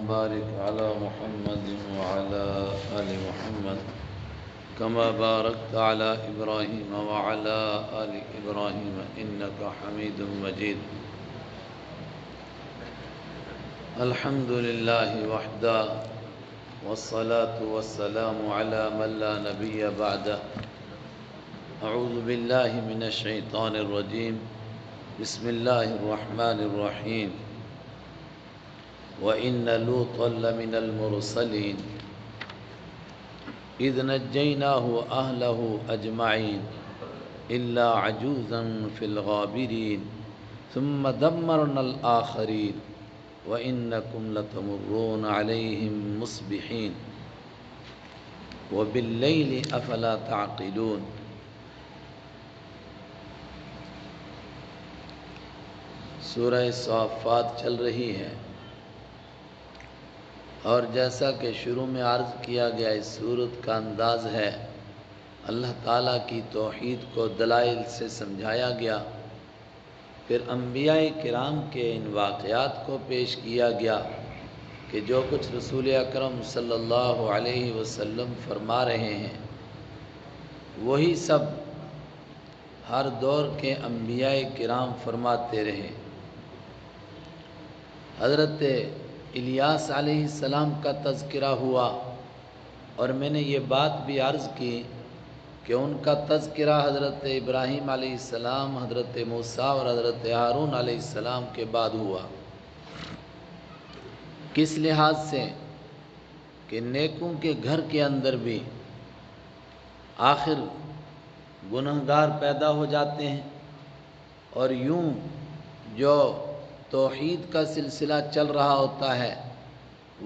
بارك على محمد وعلى آل محمد كما باركت على إبراهيم وعلى آل إبراهيم إنك حميد مجيد. الحمد لله وحده والصلاة والسلام على من لا نبي بعده. أعوذ بالله من الشيطان الرجيم. بسم الله الرحمن الرحيم. وَإِنَّ لُوطًا لَّمِنَ الْمُرْسَلِينَ إِذْ نَجَّيْنَاهُ وَأَهْلَهُ أَجْمَعِينَ إِلَّا عَجُوزًا فِي الْغَابِرِينَ ثُمَّ دَمَّرْنَا الْآخَرِينَ وَإِنَّكُمْ لَتَمُرُّونَ عَلَيْهِمْ مُصْبِحِينَ وَبِاللَّيْلِ أَفَلَا تَعْقِلُونَ. سورہ صافات چل رہی ہے، اور جیسا کہ شروع میں عرض کیا گیا اس سورت کا انداز ہے، اللہ تعالیٰ کی توحید کو دلائل سے سمجھایا گیا، پھر انبیاء کرام کے ان واقعات کو پیش کیا گیا کہ جو کچھ رسول اکرم صلی اللہ علیہ وسلم فرما رہے ہیں وہی سب ہر دور کے انبیاء کرام فرماتے رہے. حضرت الیاس علیہ السلام کا تذکرہ ہوا، اور میں نے یہ بات بھی عرض کی کہ ان کا تذکرہ حضرت ابراہیم علیہ السلام، حضرت موسیٰ اور حضرت ہارون علیہ السلام کے بعد ہوا. کس لحاظ سے؟ کہ نیکوں کے گھر کے اندر بھی آخر گنہگار پیدا ہو جاتے ہیں، اور یوں جو توحید کا سلسلہ چل رہا ہوتا ہے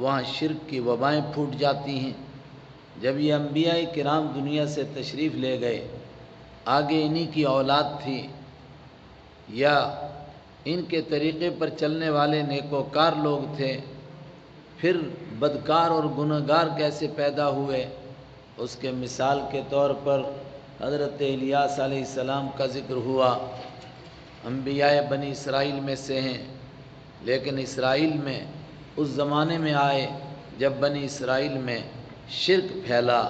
وہاں شرک کی وبائیں پھوٹ جاتی ہیں. جب یہ انبیاء کرام دنیا سے تشریف لے گئے، آگے انہی کی اولاد تھی یا ان کے طریقے پر چلنے والے نیکوکار لوگ تھے، پھر بدکار اور گنہگار کیسے پیدا ہوئے؟ اس کے مثال کے طور پر حضرت الیاس علیہ السلام کا ذکر ہوا. انبیاء بنی اسرائیل میں سے ہیں، لیکن اسرائیل میں اس زمانے میں آئے جب بنی اسرائیل میں شرک پھیلا،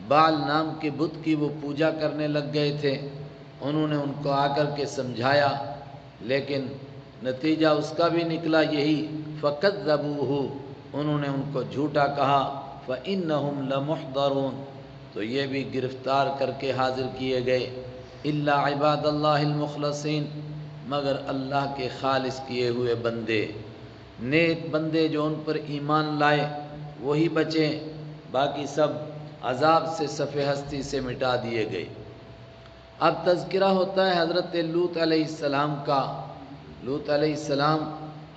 بعل نام کے بت کی وہ پوجا کرنے لگ گئے تھے. انہوں نے ان کو آ کر کے سمجھایا، لیکن نتیجہ اس کا بھی نکلا یہی، فَكَذَّبُوهُ، انہوں نے ان کو جھوٹا کہا، فَإِنَّهُمْ لَمُحْضَرُونَ، تو یہ بھی گرفتار کر کے حاضر کیے گئے. إِلَّا عِبَادَ اللَّهِ الْمُخْلَصِينَ، مگر اللہ کے خالص کیے ہوئے بندے، نیک بندے جو ان پر ایمان لائے وہی بچے، باقی سب عذاب سے صفحہ ہستی سے مٹا دیے گئے. اب تذکرہ ہوتا ہے حضرت لوط علیہ السلام کا. لوط علیہ السلام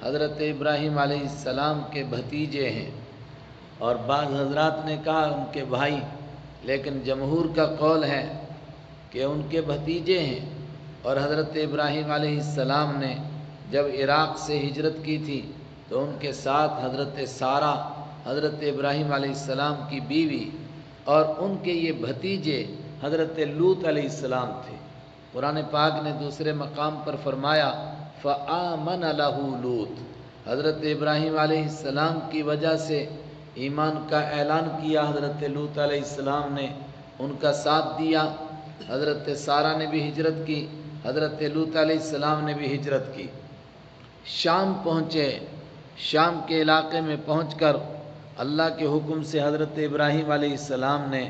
حضرت ابراہیم علیہ السلام کے بھتیجے ہیں، اور بعض حضرات نے کہا ان کے بھائی، لیکن جمہور کا قول ہے کہ ان کے بھتیجے ہیں. اور حضرت ابراہیم علیہ السلام نے جب عراق سے ہجرت کی تھی تو ان کے ساتھ حضرت سارہ، حضرت ابراہیم علیہ السلام کی بیوی، اور ان کے یہ بھتیجے حضرت لوط علیہ السلام تھے. قرآن پاک نے دوسرے مقام پر فرمایا فَآمَنَ لَهُ لوط، حضرت ابراہیم علیہ السلام کی وجہ سے ایمان کا اعلان کیا حضرت لوط علیہ السلام نے، ان کا ساتھ دیا. حضرت سارہ نے بھی ہجرت کی، حضرت لوط علیہ السلام نے بھی ہجرت کی. شام پہنچے، شام کے علاقے میں پہنچ کر اللہ کے حکم سے حضرت ابراہیم علیہ السلام نے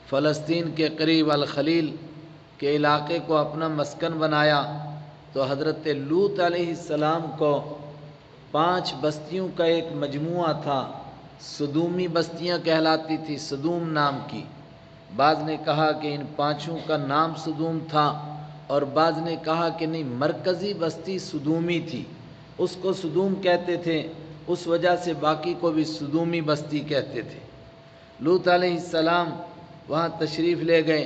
فلسطین کے قریب الخلیل کے علاقے کو اپنا مسکن بنایا. تو حضرت لوط علیہ السلام کو 5 بستیوں کا ایک مجموعہ تھا، سدومی بستیاں کہلاتی تھی، سدوم نام کی. بعض نے کہا کہ ان 5 کا نام سدوم تھا، اور بعض نے کہا کہ نہیں، مرکزی بستی سدومی تھی، اس کو سدوم کہتے تھے، اس وجہ سے باقی کو بھی سدومی بستی کہتے تھے. لوط علیہ السلام وہاں تشریف لے گئے،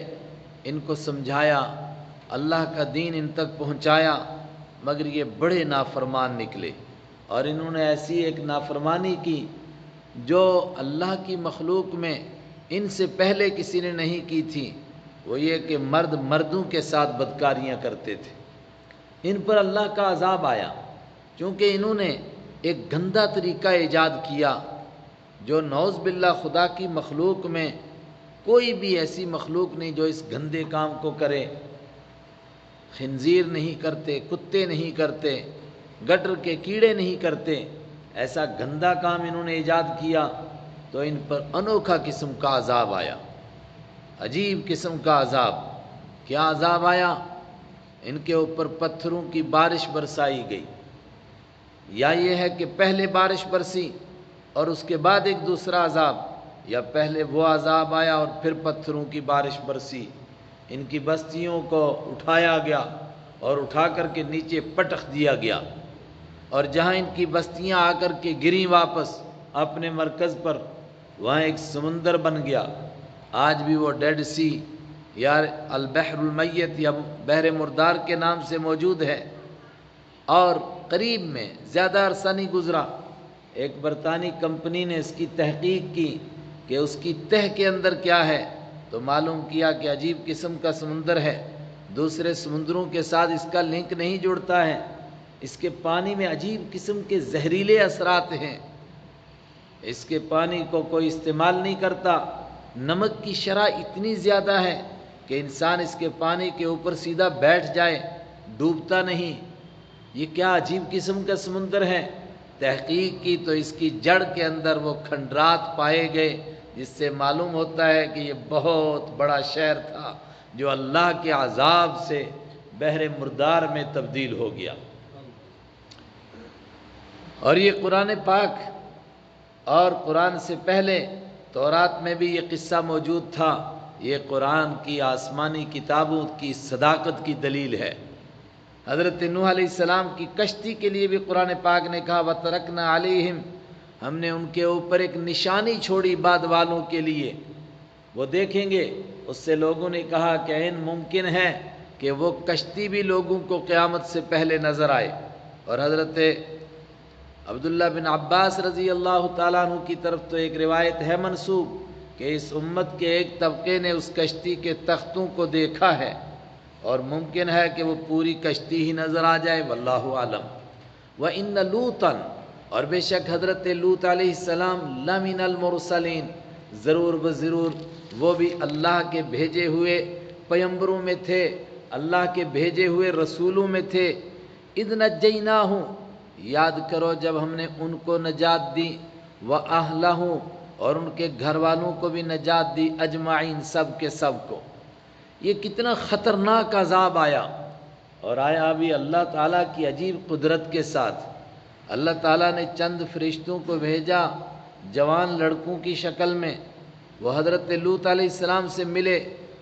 ان کو سمجھایا، اللہ کا دین ان تک پہنچایا، مگر یہ بڑے نافرمان نکلے. اور انہوں نے ایسی ایک نافرمانی کی جو اللہ کی مخلوق میں ان سے پہلے کسی نے نہیں کی تھی. وہ یہ کہ مرد مردوں کے ساتھ بدکاریاں کرتے تھے. ان پر اللہ کا عذاب آیا، چونکہ انہوں نے ایک گندا طریقہ ایجاد کیا جو نعوذ باللہ خدا کی مخلوق میں کوئی بھی ایسی مخلوق نہیں جو اس گندے کام کو کرے۔ خنزیر نہیں کرتے، کتے نہیں کرتے، گٹر کے کیڑے نہیں کرتے، ایسا گندا کام انہوں نے ایجاد کیا تو ان پر انوکھا قسم کا عذاب آیا، عجیب قسم کا عذاب۔ کیا عذاب آیا؟ ان کے اوپر پتھروں کی بارش برسائی گئی، یا یہ ہے کہ پہلے بارش برسی اور اس کے بعد ایک دوسرا عذاب، یا پہلے وہ عذاب آیا اور پھر پتھروں کی بارش برسی۔ ان کی بستیوں کو اٹھایا گیا اور اٹھا کر کے نیچے پٹخ دیا گیا، اور جہاں ان کی بستیاں آ کر کے گریں واپس اپنے مرکز پر، وہاں ایک سمندر بن گیا۔ آج بھی وہ ڈیڈ سی یا البحر المیت یا بحر مردار کے نام سے موجود ہے، اور قریب میں زیادہ عرصہ نہیں گزرا، ایک برطانوی کمپنی نے اس کی تحقیق کی کہ اس کی تہ کے اندر کیا ہے، تو معلوم کیا کہ عجیب قسم کا سمندر ہے، دوسرے سمندروں کے ساتھ اس کا لنک نہیں جڑتا ہے، اس کے پانی میں عجیب قسم کے زہریلے اثرات ہیں، اس کے پانی کو کوئی استعمال نہیں کرتا، نمک کی شرح اتنی زیادہ ہے کہ انسان اس کے پانی کے اوپر سیدھا بیٹھ جائے، ڈوبتا نہیں۔ یہ کیا عجیب قسم کا سمندر ہے؟ تحقیق کی تو اس کی جڑ کے اندر وہ کھنڈرات پائے گئے، جس سے معلوم ہوتا ہے کہ یہ بہت بڑا شہر تھا جو اللہ کے عذاب سے بحر مردار میں تبدیل ہو گیا۔ اور یہ قرآن پاک اور قرآن سے پہلے تورات میں بھی یہ قصہ موجود تھا۔ یہ قرآن کی آسمانی کتابوں کی صداقت کی دلیل ہے۔ حضرت نوح علیہ السلام کی کشتی کے لیے بھی قرآن پاک نے کہا وَتَرَكْنَا عَلَيْهِمْ، ہم نے ان کے اوپر ایک نشانی چھوڑی بعد والوں کے لیے، وہ دیکھیں گے۔ اس سے لوگوں نے کہا کہ این ممکن ہے کہ وہ کشتی بھی لوگوں کو قیامت سے پہلے نظر آئے، اور حضرت عبداللہ بن عباس رضی اللہ تعالیٰ عنہ کی طرف تو ایک روایت ہے منسوب کہ اس امت کے ایک طبقے نے اس کشتی کے تختوں کو دیکھا ہے، اور ممکن ہے کہ وہ پوری کشتی ہی نظر آ جائے، واللہ عالم۔ وَإِنَّ لُوطًا، اور بے شک حضرت لوط علیہ السلام لَمِنَ الْمُرْسَلِينَ، ضرور بضرور وہ بھی اللہ کے بھیجے ہوئے پیغمبروں میں تھے، اللہ کے بھیجے ہوئے رسولوں میں تھے۔ اِذْ نَجَّيْنَاهُ، یاد کرو جب ہم نے ان کو نجات دی، وَأَهْلَهُ، اور ان کے گھر والوں کو بھی نجات دی، اجمعین، سب کے سب کو۔ یہ کتنا خطرناک عذاب آیا، اور آیا بھی اللہ تعالیٰ کی عجیب قدرت کے ساتھ۔ اللہ تعالیٰ نے چند فرشتوں کو بھیجا جوان لڑکوں کی شکل میں، وہ حضرت لوط علیہ السلام سے ملے،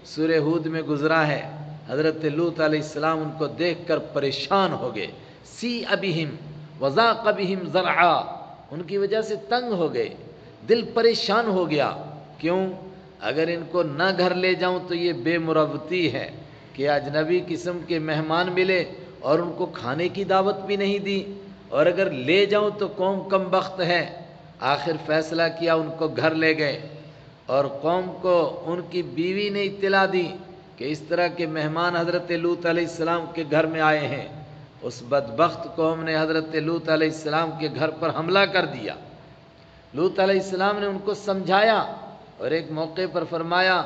سورہ ہود میں گزرا ہے۔ حضرت لوط علیہ السلام ان کو دیکھ کر پریشان ہو گئے، سیء بہم وضاق بہم ذرعا، ان کی وجہ سے تنگ ہو گئے، دل پریشان ہو گیا۔ کیوں؟ اگر ان کو نہ گھر لے جاؤں تو یہ بے مروتی ہے کہ اجنبی قسم کے مہمان ملے اور ان کو کھانے کی دعوت بھی نہیں دی، اور اگر لے جاؤں تو قوم کم بخت ہے۔ آخر فیصلہ کیا، ان کو گھر لے گئے، اور قوم کو ان کی بیوی نے اطلاع دی کہ اس طرح کے مہمان حضرت لوط علیہ السلام کے گھر میں آئے ہیں۔ اس بدبخت قوم نے حضرت لوط علیہ السلام کے گھر پر حملہ کر دیا۔ لوط علیہ السلام نے ان کو سمجھایا، اور ایک موقع پر فرمایا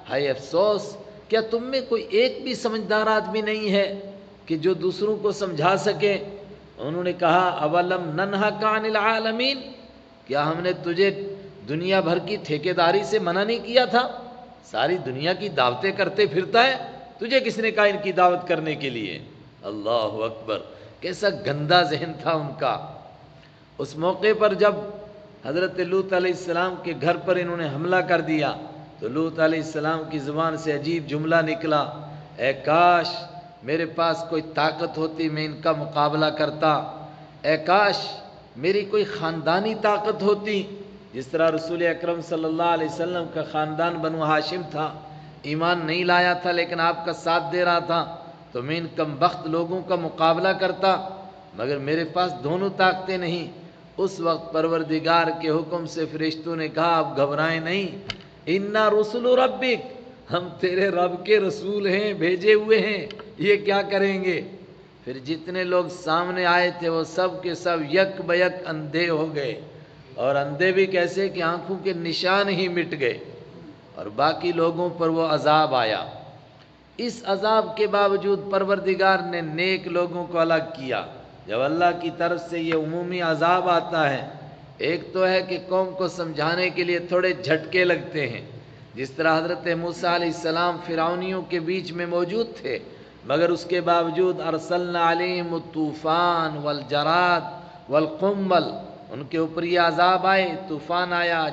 ہائے افسوس، کیا تم میں کوئی ایک بھی سمجھدار آدمی نہیں ہے کہ جو دوسروں کو سمجھا سکے؟ انہوں نے کہا اولم ننہک عن العالمین، کیا ہم نے تجھے دنیا بھر کی ٹھیکیداری سے منع نہیں کیا تھا؟ ساری دنیا کی دعوتیں کرتے پھرتا ہے، تجھے کس نے کہا ان کی دعوت کرنے کے لیے؟ اللہ اکبر، کیسا گندا ذہن تھا ان کا۔ اس موقع پر جب حضرت لوط علیہ السلام کے گھر پر انہوں نے حملہ کر دیا تو لوط علیہ السلام کی زبان سے عجیب جملہ نکلا، اے کاش میرے پاس کوئی طاقت ہوتی، میں ان کا مقابلہ کرتا، اے کاش میری کوئی خاندانی طاقت ہوتی، جس طرح رسول اکرم صلی اللہ علیہ وسلم کا خاندان بنو ہاشم تھا، ایمان نہیں لایا تھا لیکن آپ کا ساتھ دے رہا تھا، تو میں ان کم بخت لوگوں کا مقابلہ کرتا، مگر میرے پاس دونوں طاقتیں نہیں۔ اس وقت پروردگار کے حکم سے فرشتوں نے کہا آپ گھبرائیں نہیں، انا رسول ربک، ہم تیرے رب کے رسول ہیں، بھیجے ہوئے ہیں، یہ کیا کریں گے؟ پھر جتنے لوگ سامنے آئے تھے وہ سب کے سب یک بیک اندھے ہو گئے، اور اندھے بھی کیسے کہ آنکھوں کے نشان ہی مٹ گئے، اور باقی لوگوں پر وہ عذاب آیا۔ اس عذاب کے باوجود پروردگار نے نیک لوگوں کو الگ کیا۔ جب اللہ کی طرف سے یہ عمومی عذاب آتا ہے، ایک تو ہے کہ قوم کو سمجھانے کے لیے تھوڑے جھٹکے لگتے ہیں، جس طرح حضرت موسیٰ علیہ السلام فرعونیوں کے بیچ میں موجود تھے، مگر اس کے باوجود ارسلنا علیہم الطوفان والجراد والقمل، ان کے اوپر یہ عذاب آئے، طوفان آیا،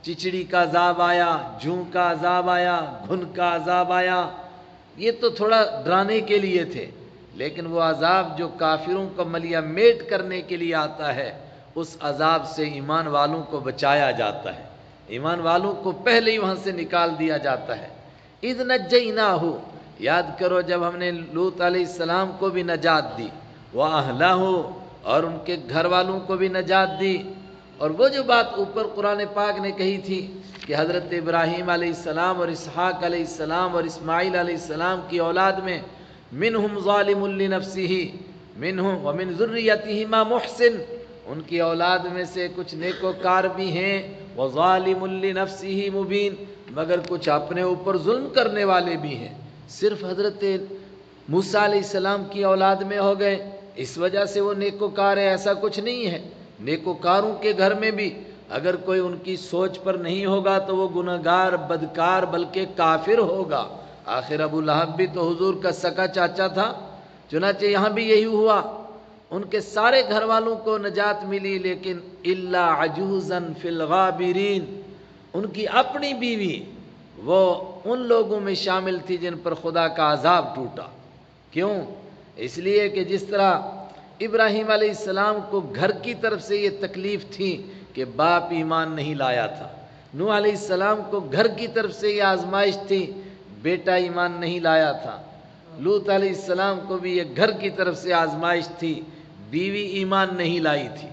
چچڑی کا عذاب آیا، جوں کا عذاب آیا، گھن کا عذاب آیا۔ یہ تو تھوڑا ڈرانے کے لیے تھے، لیکن وہ عذاب جو کافروں کو ملیا میٹ کرنے کے لیے آتا ہے، اس عذاب سے ایمان والوں کو بچایا جاتا ہے، ایمان والوں کو پہلے ہی وہاں سے نکال دیا جاتا ہے۔ اذ نجیناہ، یاد کرو جب ہم نے لوط علیہ السلام کو بھی نجات دی، وَأَهْلَهُ، اور ان کے گھر والوں کو بھی نجات دی۔ اور وہ جو بات اوپر قرآن پاک نے کہی تھی کہ حضرت ابراہیم علیہ السلام اور اسحاق علیہ السلام اور اسماعیل علیہ السلام کی اولاد میں منہم ظالم لنفسہ منہم ومن ذریتہما محسن، ان کی اولاد میں سے کچھ نیکوکار بھی ہیں، وظالم لنفسہ مبین، مگر کچھ اپنے اوپر ظلم کرنے والے بھی ہیں۔ صرف حضرت موسیٰ علیہ السلام کی اولاد میں ہو گئے اس وجہ سے وہ نیکوکار ہے، ایسا کچھ نہیں ہے۔ نیکوکاروں کے گھر میں بھی اگر کوئی ان کی سوچ پر نہیں ہوگا تو وہ گناہگار، بدکار، بلکہ کافر ہوگا۔ آخر ابو لہب بھی تو حضور کا سکا چاچا تھا، چنانچہ یہاں بھی یہی ہوا، ان کے سارے گھر والوں کو نجات ملی، لیکن الا عجوزا فی الغابرین، ان کی اپنی بیوی وہ ان لوگوں میں شامل تھی جن پر خدا کا عذاب ٹوٹا۔ کیوں؟ اس لیے کہ جس طرح ابراہیم علیہ السلام کو گھر کی طرف سے یہ تکلیف تھی کہ باپ ایمان نہیں لایا تھا، نوح علیہ السلام کو گھر کی طرف سے یہ آزمائش تھی، بیٹا ایمان نہیں لایا تھا، لوط علیہ السلام کو بھی یہ گھر کی طرف سے آزمائش تھی، بیوی ایمان نہیں لائی تھی۔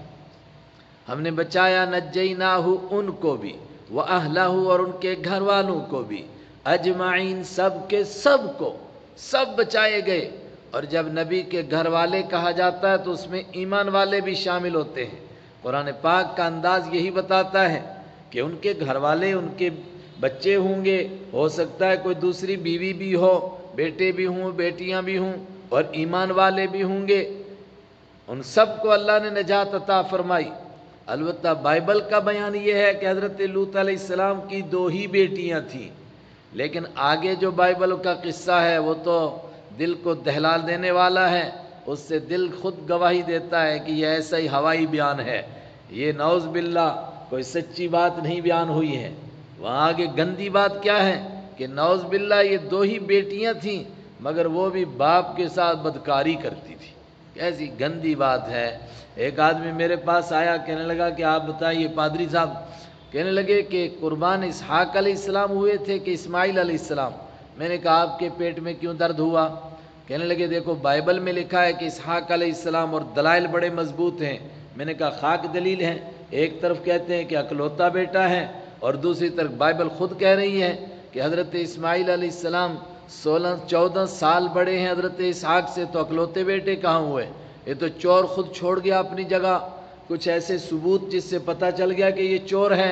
ہم نے بچایا نجیناہ، ان کو بھی، وَأَهْلَهُ، اور ان کے گھر والوں کو بھی، اجمعین، سب کے سب کو، سب بچائے گئے۔ اور جب نبی کے گھر والے کہا جاتا ہے تو اس میں ایمان والے بھی شامل ہوتے ہیں۔ قرآن پاک کا انداز یہی بتاتا ہے کہ ان کے گھر والے، ان کے بچے ہوں گے، ہو سکتا ہے کوئی دوسری بیوی بھی ہو، بیٹے بھی ہوں، بیٹیاں بھی ہوں، اور ایمان والے بھی ہوں گے، ان سب کو اللہ نے نجات عطا فرمائی۔ البتہ بائبل کا بیان یہ ہے کہ حضرت لوط علیہ السلام کی 2 ہی بیٹیاں تھیں، لیکن آگے جو بائبل کا قصہ ہے وہ تو دل کو دہلا دینے والا ہے، اس سے دل خود گواہی دیتا ہے کہ یہ ایسا ہی ہوائی بیان ہے، یہ نعوذ باللہ کوئی سچی بات نہیں بیان ہوئی ہے۔ وہاں آگے گندی بات کیا ہے کہ نعوذ باللہ یہ 2 ہی بیٹیاں تھیں، مگر وہ بھی باپ کے ساتھ بدکاری کرتی تھی۔ کیسی گندی بات ہے۔ ایک آدمی میرے پاس آیا، کہنے لگا کہ آپ بتائیے پادری صاحب، کہنے لگے کہ قربان اسحاق علیہ السلام ہوئے تھے کہ اسماعیل علیہ السلام؟ میں نے کہا آپ کے پیٹ میں کیوں درد ہوا؟ کہنے لگے دیکھو بائبل میں لکھا ہے کہ اسحاق علیہ السلام، اور دلائل بڑے مضبوط ہیں۔ میں نے کہا خاک دلیل ہے؟ ایک طرف کہتے ہیں کہ اکلوتا بیٹا ہے، اور دوسری طرف بائبل خود کہہ رہی ہے کہ حضرت اسماعیل علیہ السلام 14 سال بڑے ہیں حضرت اسحاق سے، تو اکلوتے بیٹے کہاں ہوئے؟ یہ تو چور خود چھوڑ گیا اپنی جگہ، کچھ ایسے ثبوت جس سے پتہ چل گیا کہ یہ چور ہے۔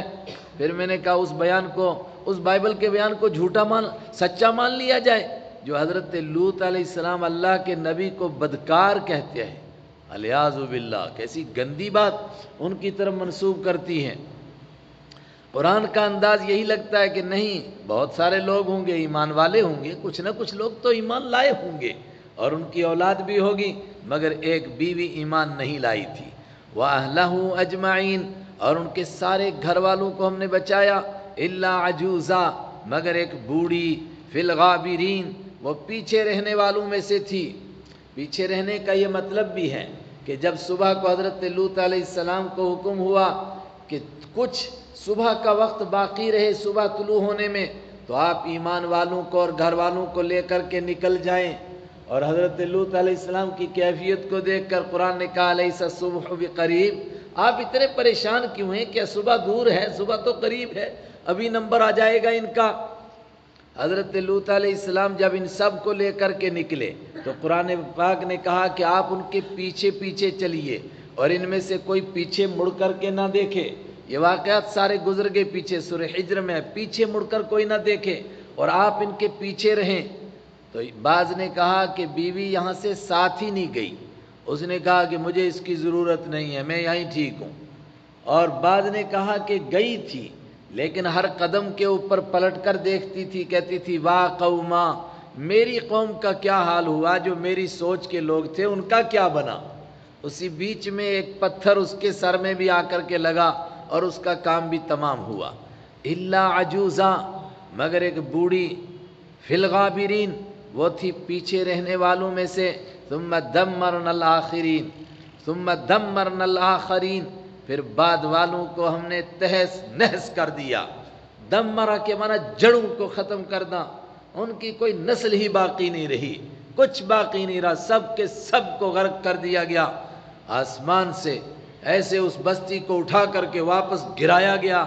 پھر میں نے کہا اس بیان کو، اس بائبل کے بیان کو سچا مان لیا جائے جو حضرت لوط علیہ السلام اللہ کے نبی کو بدکار کہتے ہیں؟ الیاذ باللہ، کیسی گندی بات ان کی طرف منسوب کرتی ہیں۔ قرآن کا انداز یہی لگتا ہے کہ نہیں، بہت سارے لوگ ہوں گے ایمان والے ہوں گے، کچھ نہ کچھ لوگ تو ایمان لائے ہوں گے، اور ان کی اولاد بھی ہوگی، مگر ایک بیوی ایمان نہیں لائی تھی۔ وَأَهْلَهُ أَجْمَعِينَ، اور ان کے سارے گھر والوں کو ہم نے بچایا، إِلَّا عَجُوزًا، مگر ایک بوڑھی، فِي الْغَابِرِينَ، وہ پیچھے رہنے والوں میں سے تھی۔ پیچھے رہنے کا یہ مطلب بھی ہے کہ جب صبح کو حضرت لوط علیہ السلام کو حکم ہوا کہ کچھ صبح کا وقت باقی رہے، صبح طلوع ہونے میں، تو آپ ایمان والوں کو اور گھر والوں کو لے کر کے نکل جائیں۔ اور حضرت لوط علیہ السلام کی کیفیت کو دیکھ کر قرآن نے کہا الیس الصبح بقریب، آپ اتنے پریشان کیوں ہیں؟ کیا صبح دور ہے؟ صبح تو قریب ہے، ابھی نمبر آ جائے گا ان کا۔ حضرت لوط علیہ السلام جب ان سب کو لے کر کے نکلے تو قرآن پاک نے کہا کہ آپ ان کے پیچھے پیچھے چلیے اور ان میں سے کوئی پیچھے مڑ کر کے نہ دیکھے۔ یہ واقعات سارے گزر گئے پیچھے، سورہ حجر میں، پیچھے مڑ کر کوئی نہ دیکھے اور آپ ان کے پیچھے رہیں۔ تو بعض نے کہا کہ بیوی یہاں سے ساتھ ہی نہیں گئی، اس نے کہا کہ مجھے اس کی ضرورت نہیں ہے، میں یہیں ٹھیک ہوں۔ اور بعض نے کہا کہ گئی تھی لیکن ہر قدم کے اوپر پلٹ کر دیکھتی تھی، کہتی تھی واہ قوما، میری قوم کا کیا حال ہوا، جو میری سوچ کے لوگ تھے ان کا کیا بنا۔ اسی بیچ میں ایک پتھر اس کے سر میں بھی آ کر کے لگا اور اس کا کام بھی تمام ہوا۔ الا عجوزا، مگر ایک بوڑھی، فی الغابرین، وہ تھی پیچھے رہنے والوں میں سے۔ ثم دمرنا الآخرین، ثم دمرنا الآخرین، پھر بعد والوں کو ہم نے تہس نہس کر دیا۔ دمرا کے معنی جڑوں کو ختم کرنا، ان کی کوئی نسل ہی باقی نہیں رہی، کچھ باقی نہیں رہا، سب کے سب کو غرق کر دیا گیا۔ آسمان سے ایسے اس بستی کو اٹھا کر کے واپس گرایا گیا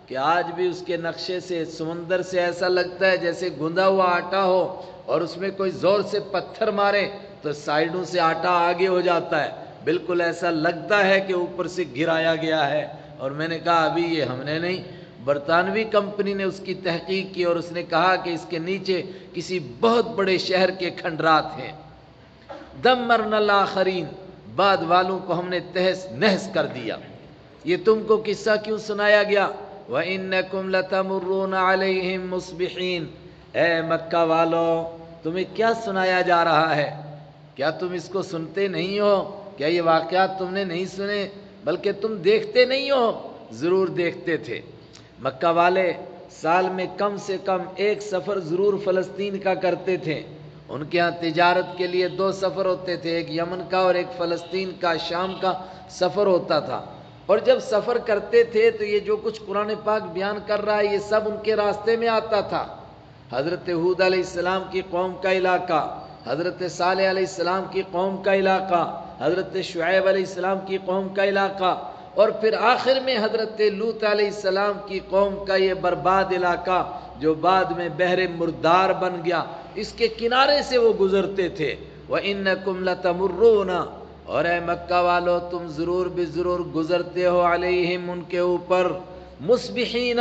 کہ آج بھی اس کے نقشے سے سمندر سے ایسا لگتا ہے جیسے گوندا ہوا آٹا ہو اور اس میں کوئی زور سے پتھر مارے تو سائیڈوں سے آٹا آگے ہو جاتا ہے، بالکل ایسا لگتا ہے کہ اوپر سے گرایا گیا ہے۔ اور میں نے کہا ابھی یہ ہم نے نہیں، برطانوی کمپنی نے اس کی تحقیق کی اور اس نے کہا کہ اس کے نیچے کسی بہت بڑے شہر کے کھنڈرات ہیں۔ دمرنا الآخرین، بعد والوں کو ہم نے تہس نہس کر دیا۔ یہ تم کو قصہ کیوں سنایا گیا؟ وَإِنَّكُمْ لَتَمُرُّونَ عَلَيْهِمْ مُصْبِحِينَ، اے مکہ والو تمہیں کیا سنایا جا رہا ہے؟ کیا تم اس کو سنتے نہیں ہو؟ کیا یہ واقعات تم نے نہیں سنے؟ بلکہ تم دیکھتے نہیں ہو؟ ضرور دیکھتے تھے۔ مکہ والے سال میں کم سے کم ایک سفر ضرور فلسطین کا کرتے تھے۔ ان کے ہاں تجارت کے لیے 2 سفر ہوتے تھے، ایک یمن کا اور ایک فلسطین کا، شام کا سفر ہوتا تھا۔ اور جب سفر کرتے تھے تو یہ جو کچھ قرآن پاک بیان کر رہا ہے یہ سب ان کے راستے میں آتا تھا۔ حضرت ہود علیہ السلام کی قوم کا علاقہ، حضرت صالح علیہ السلام کی قوم کا علاقہ، حضرت شعیب علیہ السلام کی قوم کا علاقہ، اور پھر آخر میں حضرت لوط علیہ السلام کی قوم کا یہ برباد علاقہ جو بعد میں بحر مردار بن گیا، اس کے کنارے سے وہ گزرتے تھے۔ وَإِنَّكُمْ لَتَمُرُّونَ، اور اے مکہ والو تم ضرور بھی ضرور گزرتے ہو، علیہم ان کے اوپر، مصبحین،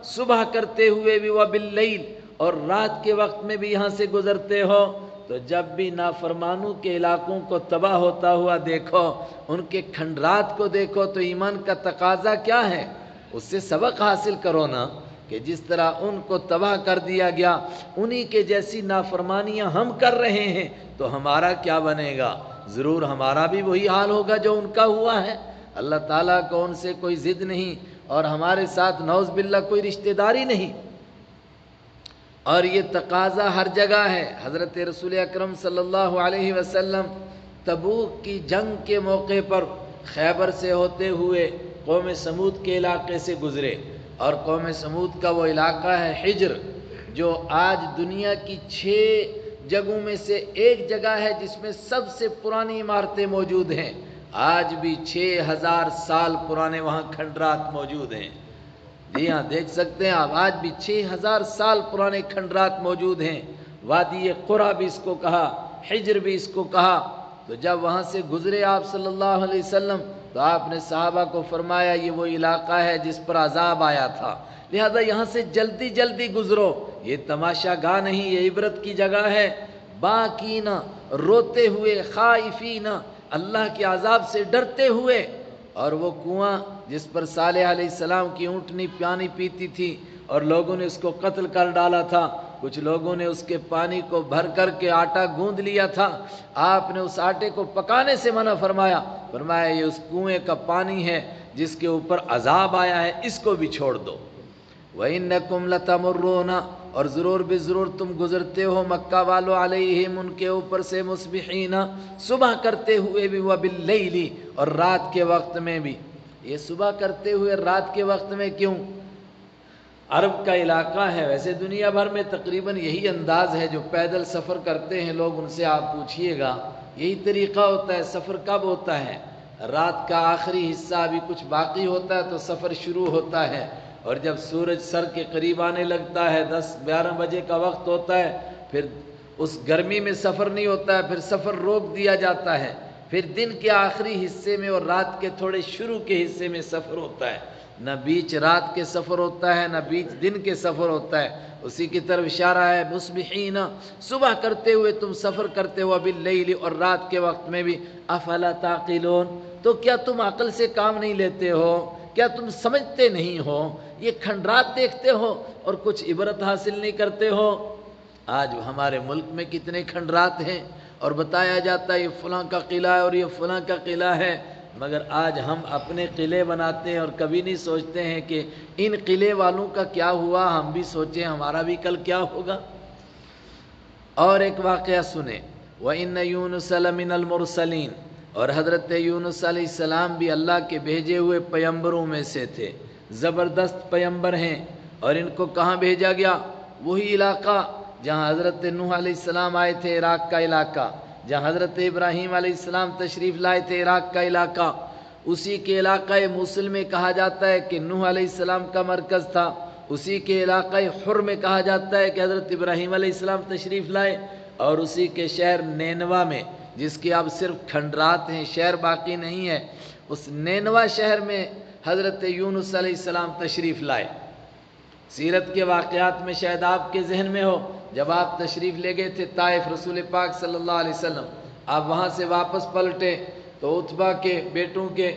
صبح کرتے ہوئے بھی، وباللیل، اور رات کے وقت میں بھی یہاں سے گزرتے ہو۔ تو جب بھی نافرمانوں کے علاقوں کو تباہ ہوتا ہوا دیکھو، ان کے کھنڈرات کو دیکھو، تو ایمان کا تقاضا کیا ہے؟ اس سے سبق حاصل کرو نا، کہ جس طرح ان کو تباہ کر دیا گیا، انہی کے جیسی نافرمانیاں ہم کر رہے ہیں تو ہمارا کیا بنے گا؟ ضرور ہمارا بھی وہی حال ہوگا جو ان کا ہوا ہے۔ اللہ تعالیٰ کو ان سے کوئی ضد نہیں اور ہمارے ساتھ نعوذ باللہ کوئی رشتہ داری نہیں، اور یہ تقاضا ہر جگہ ہے۔ حضرت رسول اکرم صلی اللہ علیہ وسلم تبوک کی جنگ کے موقع پر خیبر سے ہوتے ہوئے قوم سمود کے علاقے سے گزرے، اور قوم سمود کا وہ علاقہ ہے حجر، جو آج دنیا کی 6 جگہوں میں سے ایک جگہ ہے جس میں سب سے پرانی عمارتیں موجود ہیں۔ آج بھی 6000 سال پرانے وہاں کھنڈرات موجود ہیں۔ جی ہاں، دیکھ سکتے ہیں آپ، آج بھی 6000 سال پرانے کھنڈرات موجود ہیں۔ وادی قرا بھی اس کو کہا، حجر بھی اس کو کہا۔ تو جب وہاں سے گزرے آپ صلی اللہ علیہ وسلم تو آپ نے صحابہ کو فرمایا یہ وہ علاقہ ہے جس پر عذاب آیا تھا، لہذا یہاں سے جلدی جلدی گزرو، یہ تماشا گاہ نہیں، یہ عبرت کی جگہ ہے۔ باکین، روتے ہوئے، خائفین، اللہ کے عذاب سے ڈرتے ہوئے۔ اور وہ کنواں جس پر صالح علیہ السلام کی اونٹنی پانی پیتی تھی اور لوگوں نے اس کو قتل کر ڈالا تھا، کچھ لوگوں نے اس کے پانی کو بھر کر کے آٹا گوندھ لیا تھا، آپ نے اس آٹے کو پکانے سے منع فرمایا، فرمایا یہ اس کنویں کا پانی ہے جس کے اوپر عذاب آیا ہے، اس کو بھی چھوڑ دو۔ وَإِنَّكُمْ لَتَمُرُّونَ، اور ضرور بھی ضرور تم گزرتے ہو مکہ والو، علیہم ان کے اوپر سے، مصبحین، صبح کرتے ہوئے بھی، وباللیل، اور رات کے وقت میں بھی۔ یہ صبح کرتے ہوئے رات کے وقت میں کیوں؟ عرب کا علاقہ ہے، ویسے دنیا بھر میں تقریباً یہی انداز ہے، جو پیدل سفر کرتے ہیں لوگ ان سے آپ پوچھئے گا، یہی طریقہ ہوتا ہے۔ سفر کب ہوتا ہے؟ رات کا آخری حصہ ابھی کچھ باقی ہوتا ہے تو سفر شروع ہوتا ہے، اور جب سورج سر کے قریب آنے لگتا ہے 10-11 بجے کا وقت ہوتا ہے، پھر اس گرمی میں سفر نہیں ہوتا ہے، پھر سفر روک دیا جاتا ہے، پھر دن کے آخری حصے میں اور رات کے تھوڑے شروع کے حصے میں سفر ہوتا ہے، نہ بیچ رات کے سفر ہوتا ہے نہ بیچ دن کے سفر ہوتا ہے۔ اسی کی طرف اشارہ ہے، مصبحین، صبح کرتے ہوئے تم سفر کرتے ہو، باللیل، اور رات کے وقت میں بھی، افلا تعقلون، تو کیا تم عقل سے کام نہیں لیتے ہو؟ کیا تم سمجھتے نہیں ہو؟ یہ کھنڈرات دیکھتے ہو اور کچھ عبرت حاصل نہیں کرتے ہو؟ آج ہمارے ملک میں کتنے کھنڈرات ہیں، اور بتایا جاتا ہے یہ فلاں کا قلعہ ہے اور یہ فلاں کا قلعہ ہے، مگر آج ہم اپنے قلعے بناتے ہیں اور کبھی نہیں سوچتے ہیں کہ ان قلعے والوں کا کیا ہوا، ہم بھی سوچیں ہمارا بھی کل کیا ہوگا۔ اور ایک واقعہ سنیں، وَإِنَّ يُونُسَ لَمِنَ الْمُرْسَلِينَ، اور حضرت یونس علیہ السلام بھی اللہ کے بھیجے ہوئے پیمبروں میں سے تھے، زبردست پیمبر ہیں۔ اور ان کو کہاں بھیجا گیا؟ وہی علاقہ جہاں حضرت نوح علیہ السلام آئے تھے، عراق کا علاقہ، جہاں حضرت ابراہیم علیہ السلام تشریف لائے تھے، عراق کا علاقہ، اسی کے علاقہ موصل میں کہا جاتا ہے کہ نوح علیہ السلام کا مرکز تھا، اسی کے علاقہ حر میں کہا جاتا ہے کہ حضرت ابراہیم علیہ السلام تشریف لائے، اور اسی کے شہر نینوا میں، جس کے اب صرف کھنڈرات ہیں، شہر باقی نہیں ہے، اس نینوا شہر میں حضرت یونس علیہ السلام تشریف لائے۔ سیرت کے واقعات میں شاید آپ کے ذہن میں ہو، جب آپ تشریف لے گئے تھے طائف، رسول پاک صلی اللہ علیہ وسلم، آپ وہاں سے واپس پلٹے تو عتبہ کے بیٹوں کے